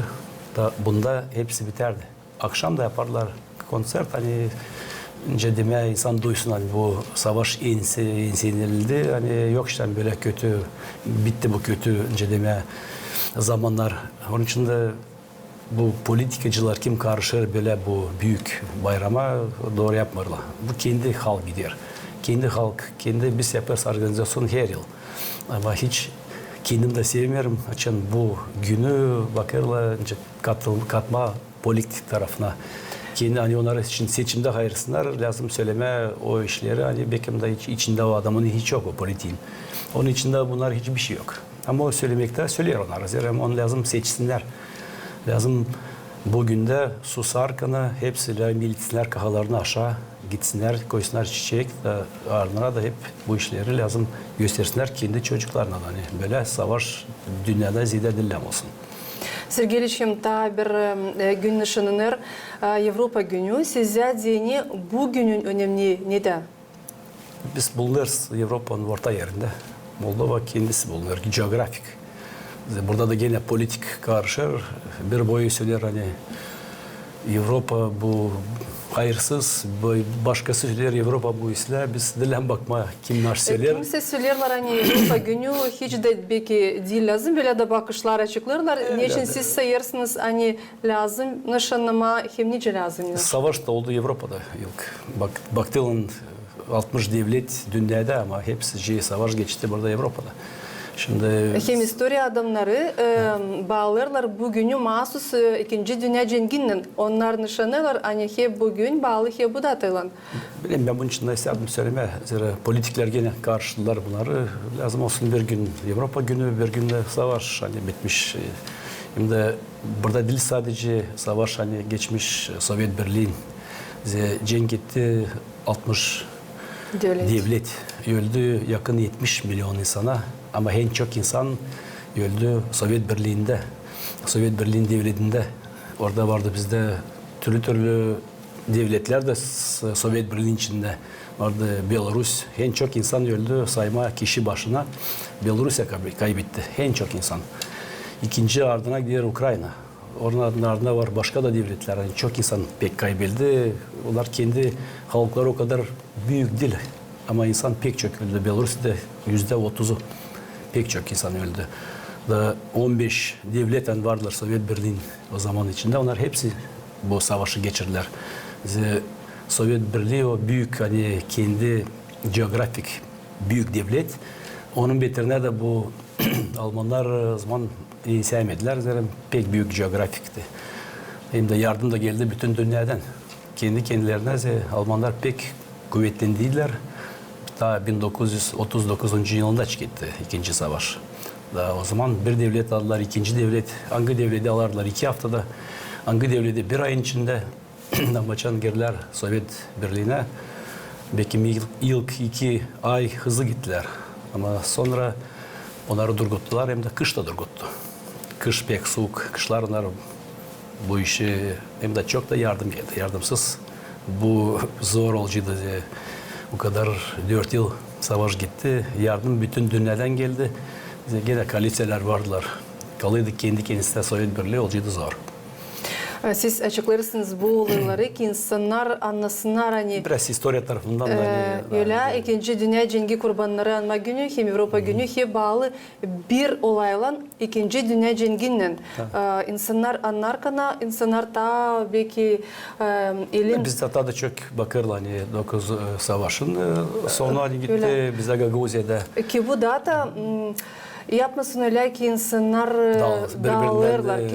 da bunda hepsi biterdi. Akşam da yaparlar konser hani önce deme insan duysun hani bu savaş insinildi hani yok işte böyle kötü bitti bu kötü önce deme zamanlar. Onun için de bu politikacılar kim karışır böyle bu büyük bayrama doğru yapmıyorlar. Bu kendi halk gider. Kendi halk, kendi biz yaparız organizasyon her yıl. Ama hiç kendim de sevmiyorum. Açın bu günü bakarlar önce katma politik tarafına. Kendi hani onlar için seçimde hayırsınlar lazım söyleme o işleri hani Beckham'da hiç içinde o adamın hiç yok o politiğin. Onun içinde bunlar hiçbir şey yok. Ama o söylemekte söylüyor onlar. Yani onu lazım seçsinler. Lazım bugün de susar kana hepsiyle militsinler kahalarını aşağı gitsinler koysunlar çiçek ardına da hep bu işleri lazım göstersinler kendi çocuklarına da hani böyle savaş dünyada zide dillem olsun. Sergey'cim ta bir gün nişanlanır Avrupa günü. Sizce dini bu günün önemli neden? Biz bulunuruz Avrupa'nın orta yerinde. Moldova kendisi bulunur. Geografik. Burada da gene politik karışır. Bir boyu söyler hani Avrupa bu hayırsız, başkası söyler Avrupa bu işler, biz dilen bakma kim naş söyler. Kimse söylerler hani Avrupa günü hiç de belki değil lazım, böyle de bakışlar açıklarlar. Niçin siz sayırsınız hani lazım, nişanlama hem nice lazım? Savaş da oldu Avrupa'da ilk. Baktığın 60 devlet dünyada ama hepsi savaş geçti burada Avrupa'da. Şimdi hem historia adamları bağlarlar bugünü mahsus 2. Dünya Cengi'nin. Onlar nişanlar hani hep bugün bağlı hep bu datayla. Bilmiyorum, ben bunun için de isterdim söyleme. Zira politikler gene karşılar bunları. Lazım olsun bir gün Avrupa günü, bir gün de savaş hani bitmiş. Hem de burada değil sadece savaş hani geçmiş Sovyet Birliği cenk etti 60 devlet öldü, yakın 70 milyon insana. Ama en çok insan öldü Sovyet Birliği'nde, Sovyet Birliği devletinde. Orada vardı bizde türlü devletler de Sovyet Birliği içinde vardı. Belarus, en çok insan öldü sayma kişi başına. Belarusya kaybetti, en çok insan. İkinci ardına gidiyor Ukrayna. Onun ardına var başka da devletler. Yani çok insan pek kaybetti. Onlar kendi halkları o kadar büyük değil. Ama insan pek çok öldü. Belarus'ta %30'u. Pek çok insan öldü. Da 15 devletten vardılar Sovyet Birliği o zaman içinde. Onlar hepsi bu savaşı geçirdiler. Sovyet Birliği o büyük hani kendi coğrafik büyük devlet. Onun beterine de bu Almanlar o zaman iyi sevmediler. Zaten pek büyük coğrafikti. Hem de yardım da geldi bütün dünyadan. Kendi kendilerine Almanlar pek kuvvetlendiydiler. Daha 1939 yılında çıktı ikinci savaş. Daha o zaman bir devlet aldılar, ikinci devlet, hangi devleti alırlar 2 haftada, hangi devleti 1 ayın içinde amaçan girdiler Sovyet Birliği'ne. Belki ilk 2 ay hızlı gittiler ama sonra onları durguttular hem de kış da durguttu. Kış pek soğuk, kışlar onlar bu işi hem de çok da yardım geldi, yardımsız. Bu zor olacaktı. Bu kadar 4 yıl savaş gitti. Yardım bütün dünyadan geldi. Gene koalisyeler vardılar. Kalıydı kendi kendisine Sovyet Birliği olacaktı zor. Siz açıklarsınız bu olayları ki insanlar anlasınlar hani. Biraz historia tarafından da öyle 2. Dünya Cengi kurbanları anma günü hem Avrupa günü hep bağlı bir olayla 2. Dünya Cengi'nin. İnsanlar anlar kana, insanlar da belki elin. Biz de daha çok bakırlar hani 9 savaşın sonra hani gitti bize Gagavuzya'da. Ki bu data yapmasın öyle ki insanlar dağılırlar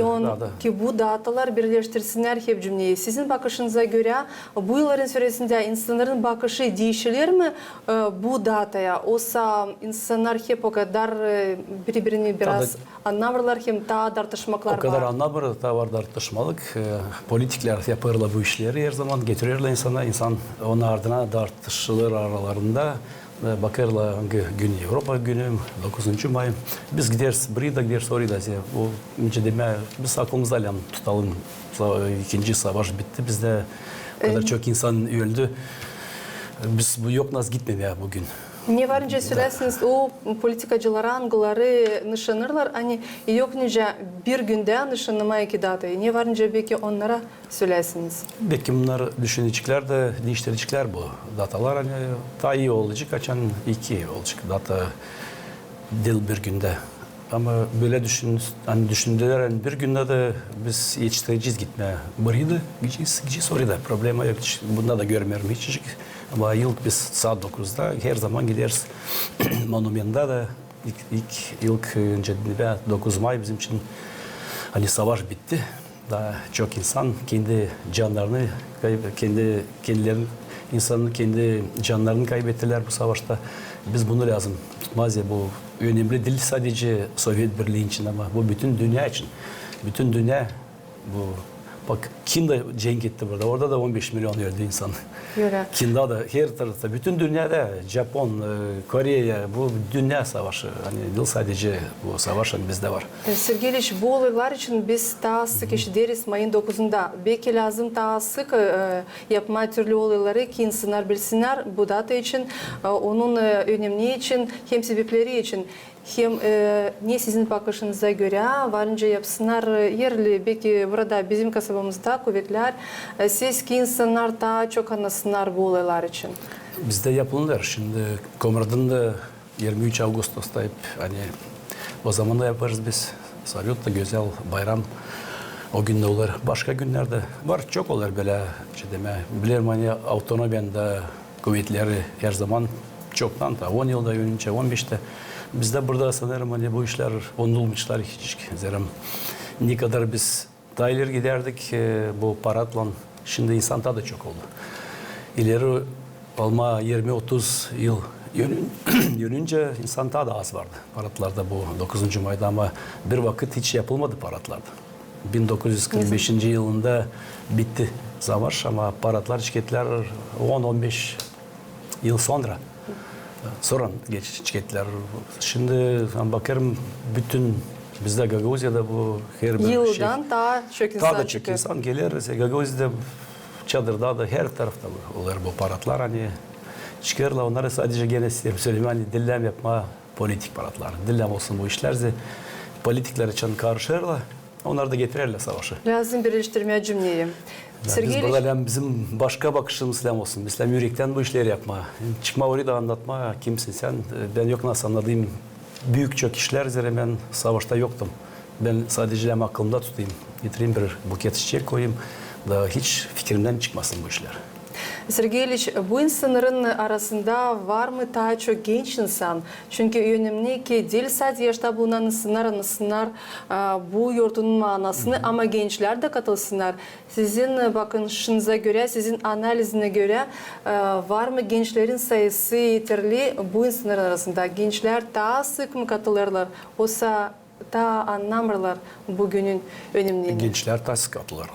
ki bu datalar birleştirsinler hep cümleyi. Sizin bakışınıza göre bu yılların süresinde insanların bakışı değişir mi bu dataya? Oysa insanlar hep o kadar birbirini biraz anlamırlar hem daha tartışmalar var. O kadar anlamır, daha var tartışmalık. Politikler yaparlar bu işleri her zaman getirirler insana. İnsan onun ardına tartışılır aralarında. Bakarlar hangi gün Avrupa günü 9. May. Biz gideriz, buraya da gideriz oraya da. O önce deme biz aklımızda tutalım. İkinci savaş bitti. Bizde o kadar çok insan öldü. Biz bu yok nasıl gitmemeye bugün. Ne varınca söylersiniz o politikacılara angıları nişanırlar. Hani yok nice bir günde nişanlamaya ki datayı. Ne varınca belki onlara söylersiniz. Belki bunlar düşünecekler de değiştirecekler bu datalar. Hani daha iyi olacak. Kaçan 2 olacak data değil bir günde. Ama böyle düşündüler hani bir günde de biz yetiştireceğiz gitmeye. Buraya da gideceğiz oraya da. Problema yok. Bunda da görmüyorum hiç. Ama yıl biz saat 9'da her zaman gideriz. Monumenta da ilk önce 9 May bizim için savaş bitti. Daha çok insan kendi canlarını insanın kendi canlarını kaybettiler bu savaşta. Biz bunu lazım tutmaz ya bu önemli değil sadece Sovyet Birliği için ama bu bütün dünya için. Bütün dünya bu. Bak Çin de cenk etti burada. Orada da 15 milyon öldü insan. Çin'de de her tarafta bütün dünyada Japon, Kore'ye bu dünya savaşı. Hani değil sadece bu savaş bizde var. Sergeyliç bu olaylar için biz daha sık işleriz Mayın 9'unda. Belki lazım daha sık yapma türlü olayları ki insanlar bilsinler bu data için, onun önemli için hem sebepleri için. hem ne sizin bakışınıza göre varınca yapsınlar yerli. Belki burada bizim kasabamızda kuvvetler siz ki insanlar daha çok anlasınlar bu olaylar için. Bizde yapılırlar. Şimdi Komrad'ın da 23 Ağustos'ta hep hani o zaman da yaparız biz. Salyut da güzel bayram. O günde olur. Başka günlerde var. Çok olur böyle. Bilirim hani autonomiyanda kuvvetleri her zaman çoktan da 10 yılda önce 15'te. Bizde burada sanırım hani bu işler unutulmuşlar hiç. Zerim ne kadar biz daha ileri giderdik bu paratla. Şimdi insan da çok oldu. İleri olma 20-30 yıl yönünce insan daha da az vardı paratlarda bu 9. Mayda ama bir vakit hiç yapılmadı paratlarda. 1945 yılında bitti savaş ama paratlar, şirketler 10-15 yıl sonra şirketler. Şimdi bakarım bütün bizde Gagavuzya'da bu her bir yıldan daha çok insan daha da çok insan gelir. Gagavuzya'da çadırda da her tarafta olur bu paratlar hani çıkarlar onları sadece gene söyleyeyim hani dillem yapma politik paratlar. Dillem olsun bu işlerse politikler için karışırlar. Onlar da getirirler savaşı. Lazım birleştirmeye cümleyi. Biz burada bizim başka bakışımız olsun. Biz yürekten bu işleri yapma. Çıkma orayı da anlatma. Kimsin sen? Ben yok nasıl anladığım büyük çok işler üzere ben savaşta yoktum. Ben sadece aklımda tutayım. Getireyim bir buket çiçek koyayım. Da hiç fikrimden çıkmasın bu işler. Sergey İliç, bu insanların arasında var mı daha çok genç insan? Çünkü önemli ki değil sadece yaşta bulunan insanlar anlasınlar bu yurdun manasını ama gençler de katılsınlar. Sizin bakışınıza göre, sizin analizine göre var mı gençlerin sayısı yeterli bu insanlar arasında? Gençler daha sık mı katılırlar? Oysa daha anlamırlar bugünün önemliliğini. Gençler daha sık katılırlar.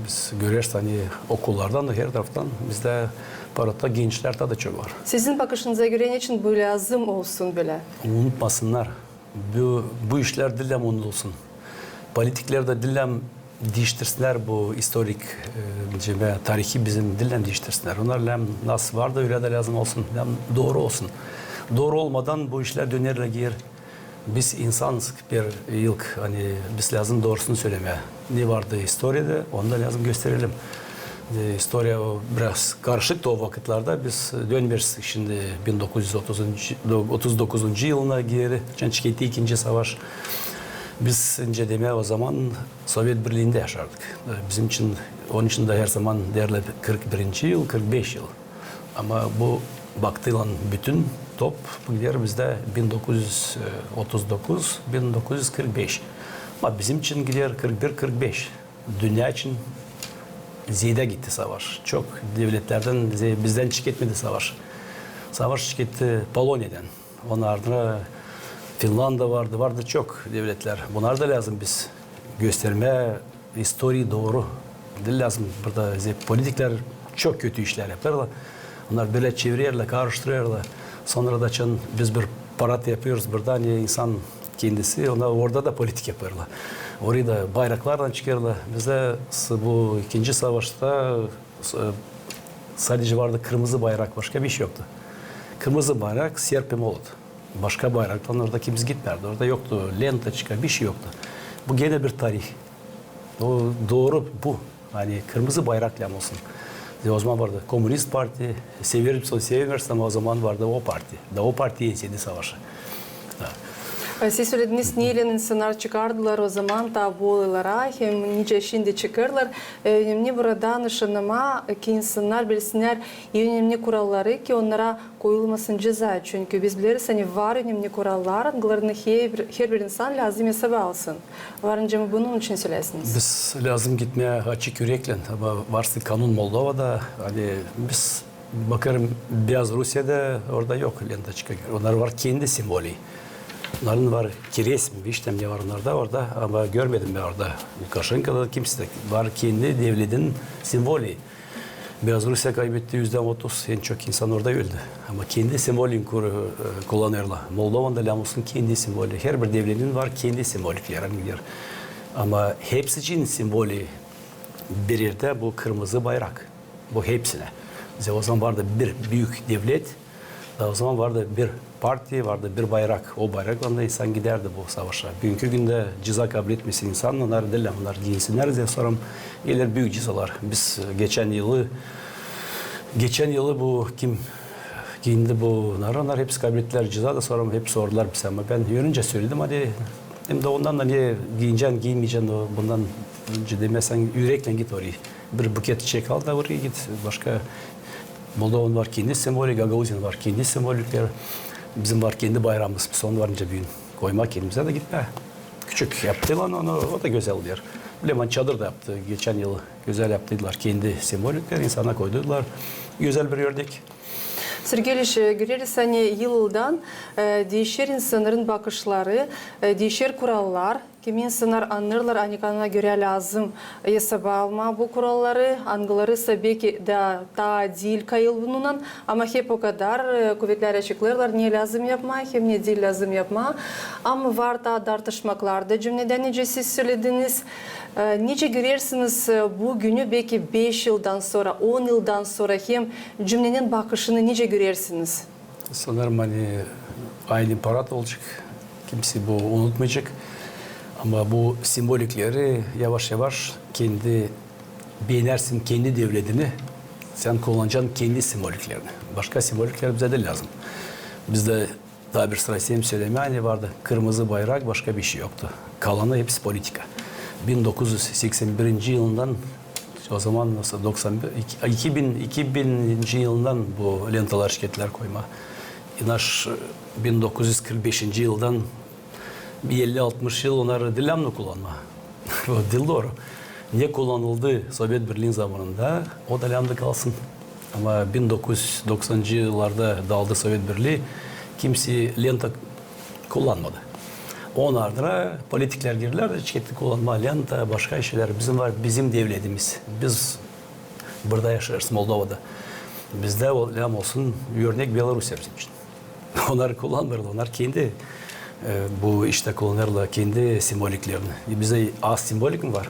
Biz görüyoruz hani okullardan da her taraftan bizde paratta gençler de çok var. Sizin bakışınıza göre ne için bu lazım olsun böyle? Unutmasınlar. Bu işler dillem unutulsun. Politikler de dillem değiştirsinler bu historik tarihi bizim dillem değiştirsinler. Onlar nasıl var da öyle de lazım olsun. Doğru olsun. Doğru olmadan bu işler dönerle gir. Biz insanız bir yılk hani biz lazım doğrusunu söylemeye. Ne vardı historiada onu da lazım gösterelim. Historia biraz karışıktı o vakitlerde. Biz dönmüyoruz şimdi 1939 yılına geri. Çençiketi 2. Savaş. Biz önce demeye o zaman Sovyet Birliği'nde yaşardık. Bizim için onun için de her zaman derler 41. yıl, 45 yıl. Ama bu baktığın bütün top bu gider bizde 1939, 1945. Ama bizim için gider 41-45. Dünya için ziyade gitti savaş. Çok devletlerden bizden çıketmedi savaş. Savaş çıketti Polonya'dan. Onun ardına Finlandiya vardı çok devletler. Bunlar da lazım biz göstermeye historiyi doğru. Lazım burada politikler çok kötü işler yaparlar. Onlar böyle çeviriyorlar, karıştırıyorlar. Sonra da biz bir parat yapıyoruz burada hani insan kendisi onlar orada da politik yapıyorlar. Orayı da bayraklarla çıkarıyorlar. Bizde bu 2. savaşta sadece vardı kırmızı bayrak başka bir şey yoktu. Kırmızı bayrak siyah oldu. Başka bayraktan orada kimse gitmedi. Orada yoktu. Lentaçka bir şey yoktu. Bu gene bir tarih. Doğru bu. Hani kırmızı bayrakla olsun. O zaman vardı Komünist Parti, sevmiyorsam o zaman vardı o parti. Da o parti yenseydi savaşı. Siz söylediniz niye insanlar çıkardılar o zaman da bu olaylara hem nice şimdi çıkarlar. Önemli burada nişanlama ki insanlar bilsinler önemli kuralları ki onlara koyulmasın ceza. Çünkü biz biliriz hani var önemli kurallar, onların her bir insan lazım hesaba alsın. Varınca mı bunun için söylersiniz? Biz lazım gitmeye açık yürekle ama varsa kanun Moldova'da hani biz bakarım biraz Rusya'da orada yok lentaçka. Onlar var kendi simbolü. Onların var ki resmi bir işlem ne var onlarda orada ama görmedim ben orada. Lukashenko'da kimse de var kendi devletin simbolü. Biraz Rusya kaybetti %30 en çok insan orada öldü. Ama kendi simbolünü kullanıyorlar. Moldova'da lamusun kendi simbolü. Her bir devletin var kendi simbolikleri. Ama hepsi için simbolü bir yerde bu kırmızı bayrak. Bu hepsine. O zaman vardı bir büyük devlet. O zaman vardı bir parti, vardı bir bayrak. O bayrakla insan giderdi bu savaşa. Bugünkü günde ceza kabul etmesin insan, onlar değil, onlar giyinsinler diye sorum. Gelir büyük cezalar. Biz geçen yılı bu kim giyindi bunlar, onlar hepsi kabul ettiler ceza da sorum, hep sordular bize ama ben yönünce söyledim hadi. Hem de ondan da niye giyineceksin, giymeyeceksin bundan önce demesen yürekle git oraya. Bir buket çiçek al da oraya git. Başka Moldova'nın var kendi sembolü, Gagauz'un var kendi sembolikleri. Bizim var kendi bayramımız. Biz onu varınca büyün koyma kendimize de gitme. Küçük yaptılar onu, o da güzel diyor. Leman çadır da yaptı. Geçen yıl güzel yaptılar. Kendi sembolikleri insana koydular. Güzel bir ördek. Sergeyliş, göreriz hani yıldan değişir insanların bakışları, değişir kurallar. Kimi insanlar anlarlar, anikana göre lazım yasaba alma bu kuralları, angıları tabii ki daha değil kayıl bununla. Ama hep o kadar kuvvetler açıklarlar, niye lazım yapma, hem ne değil lazım yapma. Ama var da tartışmaklar da cümleden nece siz söylediniz. Nice görürsünüz bu günü belki 5 yıldan sonra, 10 yıldan sonra hem cümlenin bakışını nice görürsünüz? Sanırım hani aynı imparator olacak. Kimse bu unutmayacak. Ama bu simbolikleri yavaş yavaş kendi beğenersin kendi devletini, sen kullanacaksın kendi simboliklerini. Başka simbolikler bize de lazım. Bizde daha bir sıra söylemeye vardı. Kırmızı bayrak başka bir şey yoktu. Kalanı hepsi politika. 1981 yılından o zaman nasıl 2000 yılından bu lentalar şirketler koyma. İnaş 1945 yıldan 50-60 yıl onları dillemle kullanma. O dil doğru. Niye kullanıldı Sovyet Birliği zamanında o dilemde kalsın. Ama 1990'cı yıllarda dağıldı Sovyet Birliği kimse lenta kullanmadı. Onlarda politikler girdiler de etiketli kullanma, lenta, başka şeyler. Bizim devletimiz. Biz burada yaşarız Moldova'da. Bizde o lem olsun örnek Belarusya bizim için. Onlar kullanmıyorlar. Onlar kendi bu işte kullanırlar kendi simboliklerini. Bize az simbolik mi var?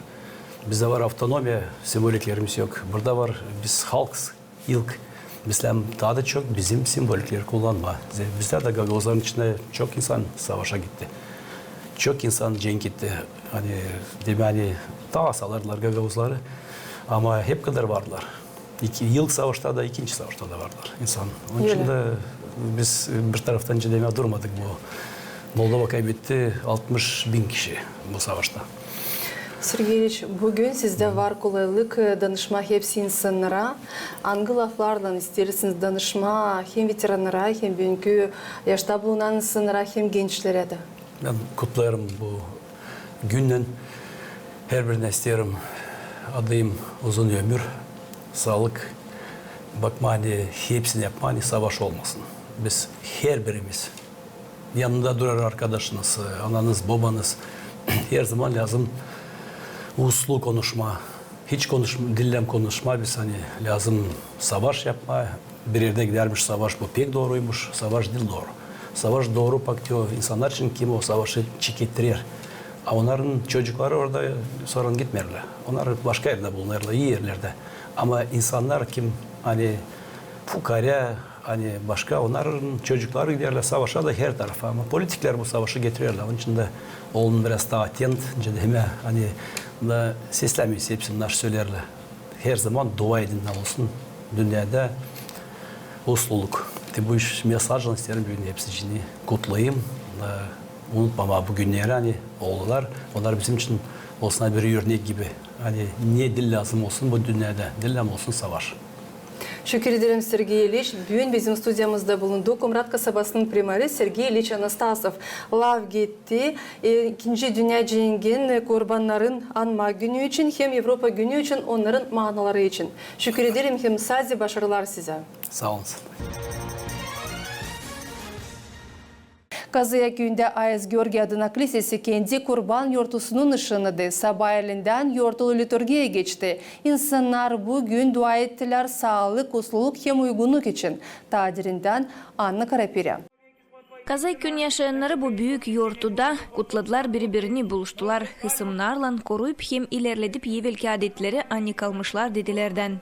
Bizde var autonomiya simboliklerimiz yok. Burada var biz halkız, ilk. Bizden daha da çok bizim simbolikleri kullanma. Bizde de Gagauzların içinde çok insan savaşa gitti. Çok insan cenk etti. Hani demeli daha salarlar Gagauzları. Ama hep kadar vardılar. İlk savaşta da ikinci savaşta da vardılar insan. Onun için de biz bir taraftan demeye durmadık bu. Moldova kaybetti 60.000 kişi bu savaşta. Sergeyliç, bugün sizde var kolaylık danışma hepsi insanlara. Hangi laflardan istersiniz danışma hem veteranlara hem bugünkü yaşta bulunan insanlara hem gençlere de? Ben kutlarım bu günün. Her birine isterim adayım uzun ömür, sağlık. Bakma hani hepsini yapma hani savaş olmasın. Biz her birimiz yanında durar arkadaşınız, ananız, babanız her zaman lazım uslu konuşma, hiç dillem konuşma biz hani lazım savaş yapma. Bir yerde gidermiş savaş bu pek doğruymuş, savaş değil doğru. Savaş doğru bak diyor insanlar için kim o savaşı çekittirir. Onların çocukları orada sorun gitmerler. Onlar başka yerde bulunurlar, iyi yerlerde. Ama insanlar kim hani fukara hani başka onların çocukları giderler savaşa da her tarafa ama politikler bu savaşı getiriyorlar. Onun için de oğlum biraz daha atent, hani da seslemiyoruz hepsi bunlar söylerler. Her zaman dua edin olsun dünyada usluluk. Bu iş mesajını isterim bugün hepsini kutlayayım. Unutmama bu günleri hani oğullar. Onlar bizim için olsun bir örnek gibi. Hani niye dil lazım olsun bu dünyada? Dil olsun savaş. Şükür ederim Sergey İliç. Bugün bizim stüdyomuzda bulundu. Kumrat kasabasının primeri Sergey İliç Anastasov lav gitti. İkinci Dünya Cengi'nin kurbanların anma günü için hem Avrupa günü için onların manaları için. Şükür ederim hem sadece başarılar size. Sağ olun. Kazıya köyünde Ayaz Georgi adına kilisesi kendi kurban yortusunun ışığınadı. Sabah elinden yortulu liturgiye geçti. İnsanlar bugün dua ettiler sağlık, usluluk hem uygunluk için. Tadirinden Anna Karapiri. Kazay gün yaşayanları bu büyük yortuda kutladılar, biri-birini buluştular. Hısımlarla koruyup hem ilerledip yevelki adetleri anne kalmışlar dedilerden.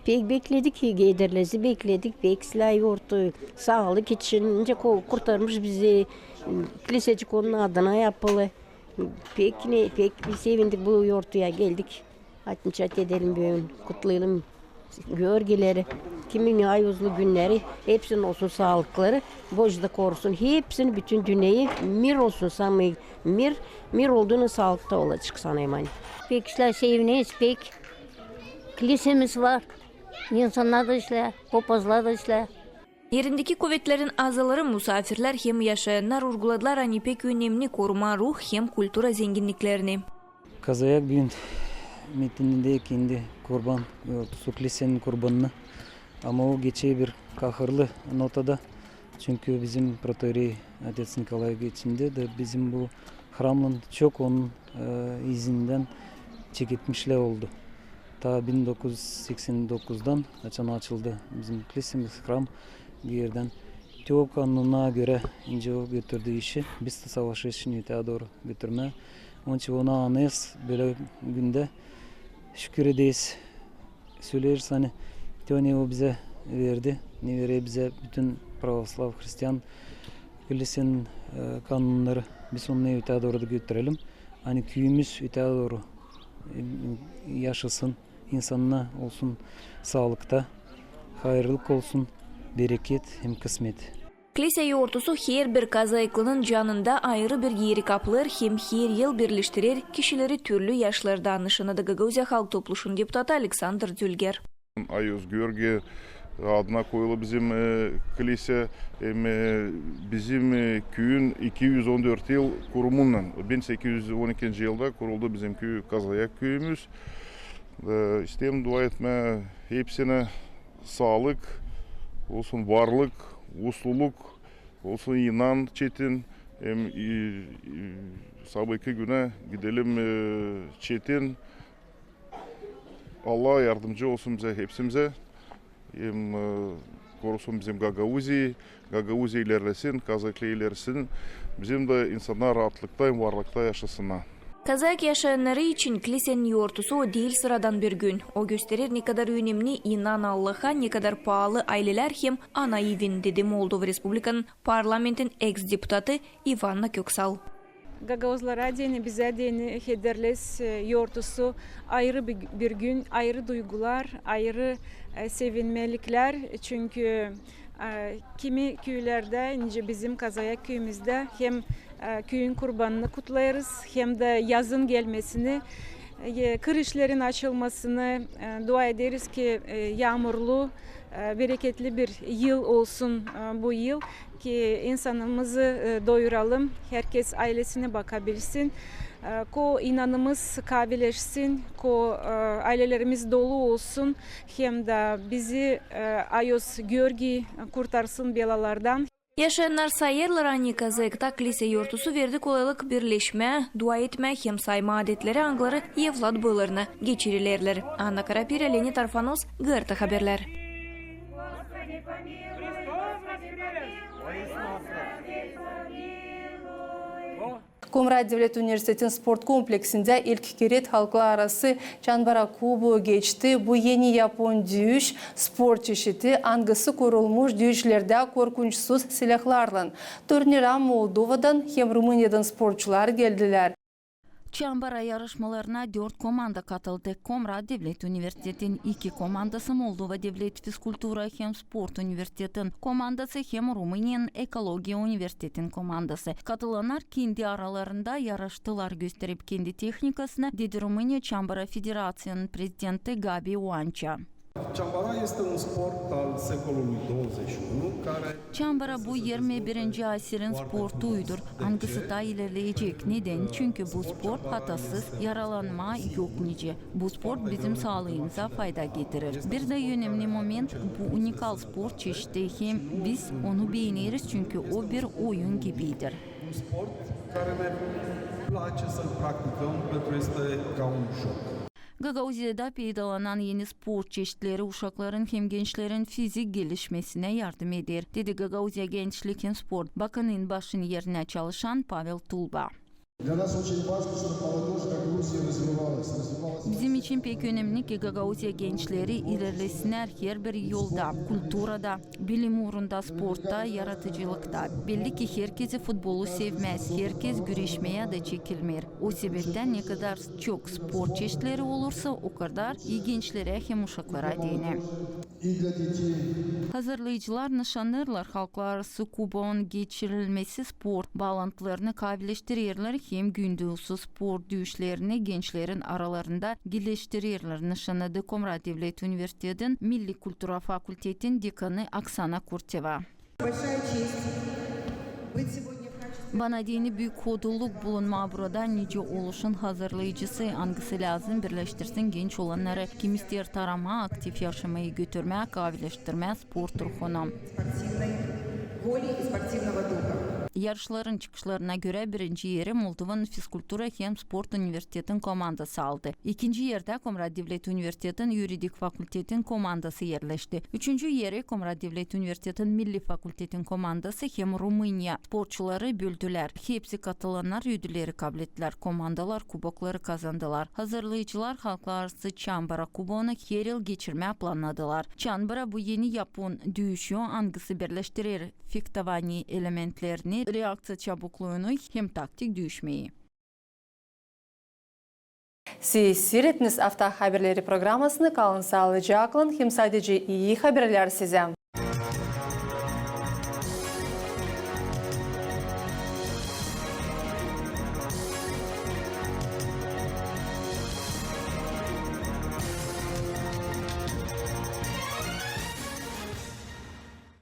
Pek bekledik, Geyderlezi bekledik, pek silah yoğurtu, sağlık için kurtarmış bizi, kilisecik onun adına yapılı. Pek bir sevindik bu yoğurtuya geldik. Atmışat edelim bugün, kutlayalım görgeleri, kimin ayuzlu günleri, hepsinin olsun sağlıkları, bojda korusun, hepsinin bütün dünyayı mir olsun sanmayı, mir olduğunu sağlıkta olacak sanayım hani. Pek işler seviniyiz, pek kilisemiz var, insanlar da işler, popazlar da işler. Yerindeki kuvvetlerin azaları musafirler hem yaşayanlar urguladılar hani pek önemli koruma ruh hem kultura zenginliklerini. Kazayak gün metininde kendi kurban, kilisenin kurbanını ama o geçe bir kahırlı notada çünkü bizim protoieri Adets Nikolay geçinde de bizim bu hramın çok onun izinden çekitmişler oldu. Ta 1989'dan açıldı bizim kilisemiz hram bir yerden. Teok kanununa göre ince o götürdüğü işi biz de savaşı için öteye doğru götürme. Onun için ona anlayız böyle günde şükür edeyiz. Söyleriz hani ne o bize verdi, ne veriyor bize bütün pravoslav, Hristiyan kilisenin kanunları biz onu öteye doğru da götürelim. Hani köyümüz öteye doğru yaşasın, insanına olsun sağlıkta, hayırlılık olsun, bereket hem kısmet. Kilise yoğurtusu her bir kazayıklının canında ayrı bir yeri kapılır hem her yıl birleştirir kişileri türlü yaşlarda nişanadı Gagauzya Halk Topluluğu'nun deputatı Alexander Dülger. Ayuz Georgi adına koyulu bizim kilise bizim köyün 214 yıl kurumundan 1812 yılda kuruldu bizim köy Kazayak köyümüz. İsteyim dua etme hepsine sağlık olsun, varlık, usluluk olsun, inan çetin hem sabahki güne gidelim çetin. Allah yardımcı olsun bize hepsimize. Hem korusun bizim Gagauzi ilerlesin, Kazaklı ilerlesin. Bizim de insanlar rahatlıkta hem varlıkta yaşasınlar. Kazak yaşayanları için kilisenin yoğurtusu o değil sıradan bir gün. O gösterir ne kadar önemli inan Allah'a, ne kadar pahalı aileler hem ana evin, dedi Moldova Respublika'nın parlamentin ex-deputatı Ivana Köksal. Gagauzlara deni, bize deni Hederles yoğurtusu ayrı bir gün, ayrı duygular, ayrı sevinmelikler. Çünkü kimi köylerde, bizim Kazayak köyümüzde hem köyün kurbanını kutlarız hem de yazın gelmesini, kır işlerin açılmasını dua ederiz ki yağmurlu, bereketli bir yıl olsun bu yıl ki insanımızı doyuralım, herkes ailesine bakabilsin, ko inanımız kavileşsin, ko ailelerimiz dolu olsun hem de bizi Ayos Georgi kurtarsın belalardan. Yaşayanlar sayarlar anne Kazak'ta kilise yoğurtusu verdi kolaylık birleşme, dua etme hem sayma adetleri angları evlat boylarına geçirirler. Anna Karapira, Leonid Arfanos, GRT Haberler. Komrat Devlet Üniversitesi'nin sport kompleksinde ilk keret halklar arası Çanbara Kubu geçti. Bu yeni Japon düğüş spor çeşidi angısı kurulmuş düğüşlerde korkunçsuz silahlarla. Turnira Moldova'dan hem Rumuniya'dan sporcular geldiler. Çambara yarışmalarına 4 komanda katıldı. Komrat Devlet Üniversitesi'nin 2 komandası Moldova Devlet Fizkultura hem Sport Üniversitesi'nin komandası hem Rumuniya'nın Ekologiya Üniversitesi'nin komandası. Katılanlar kendi aralarında yarıştılar gösterip kendi teknikasını, dedi Rumınia Çambara Federasya'nın prezidenti Gabi Oanca. Çambara bu 21. asırın sportuydur. Hangisi da ilerleyecek. Neden? Çünkü bu spor hatasız, yaralanma yok nice. Bu spor bizim sağlığımıza fayda getirir. Bir de önemli moment, bu unikal spor çeşidi hem biz onu beğeniriz çünkü o bir oyun gibidir. Gagauzya'da peydalanan yeni spor çeşitleri uşakların hem gençlerin fizik gelişmesine yardım eder, dedi Gagauzya Gençlik ve Sport Bakanı'nın başının yerine çalışan Pavel Tulba. Bizim Bizim için pek önemli ki Gagauzya gençleri ilerlesinler her bir yolda, kulturada, bilim uğrunda, sportta, yaratıcılıkta. Belli ki herkesi futbolu sevmez, herkes güreşmeye de çekilmer. O sebepten ne kadar çok spor çeşitleri olursa o kadar iyi gençlere hem uşaklara değine. Hazırlayıcılar nişanlarlar halklar arası kubon geçirilmesi spor bağlantılarını kavleştirirler hem gündüzü spor düşlerini gençlerin aralarında geliştirirler. Nişanladı Komrat Devlet Üniversitesi'nin Milli Kultura Fakülteti'nin dekanı Aksana Kurteva. Bana dini büyük koduluk bulunma burada nice oluşun hazırlayıcısı hangisi lazım birleştirsin genç olanları kim ister tarama, aktif yaşamayı götürmeye, kavleştirmeye spor ruhuna. Yarışların çıkışlarına göre birinci yeri Moldovan Fizkultura hem Sport Üniversiteti'nin komandası aldı. İkinci yerde Komrat Devlet Üniversiteti'nin Yuridik Fakülteti'nin komandası yerleşti. Üçüncü yeri Komrat Devlet Üniversiteti'nin Milli Fakülteti'nin komandası hem Rumınya sporcuları böldüler. Hepsi katılanlar ödülleri kabul ettiler. Komandalar kubokları kazandılar. Hazırlayıcılar halklar arası Çambara kubonu her yıl geçirmeye planladılar. Çambara bu yeni Japon dövüşü hangisi birleştirir fiktavani elementlerini, reaksiya çabukluğunu hem taktik düşmeyi. Siz seyrettiniz Hafta Haberleri programmasını kalın sağlıcakla hem sadece iyi haberler size.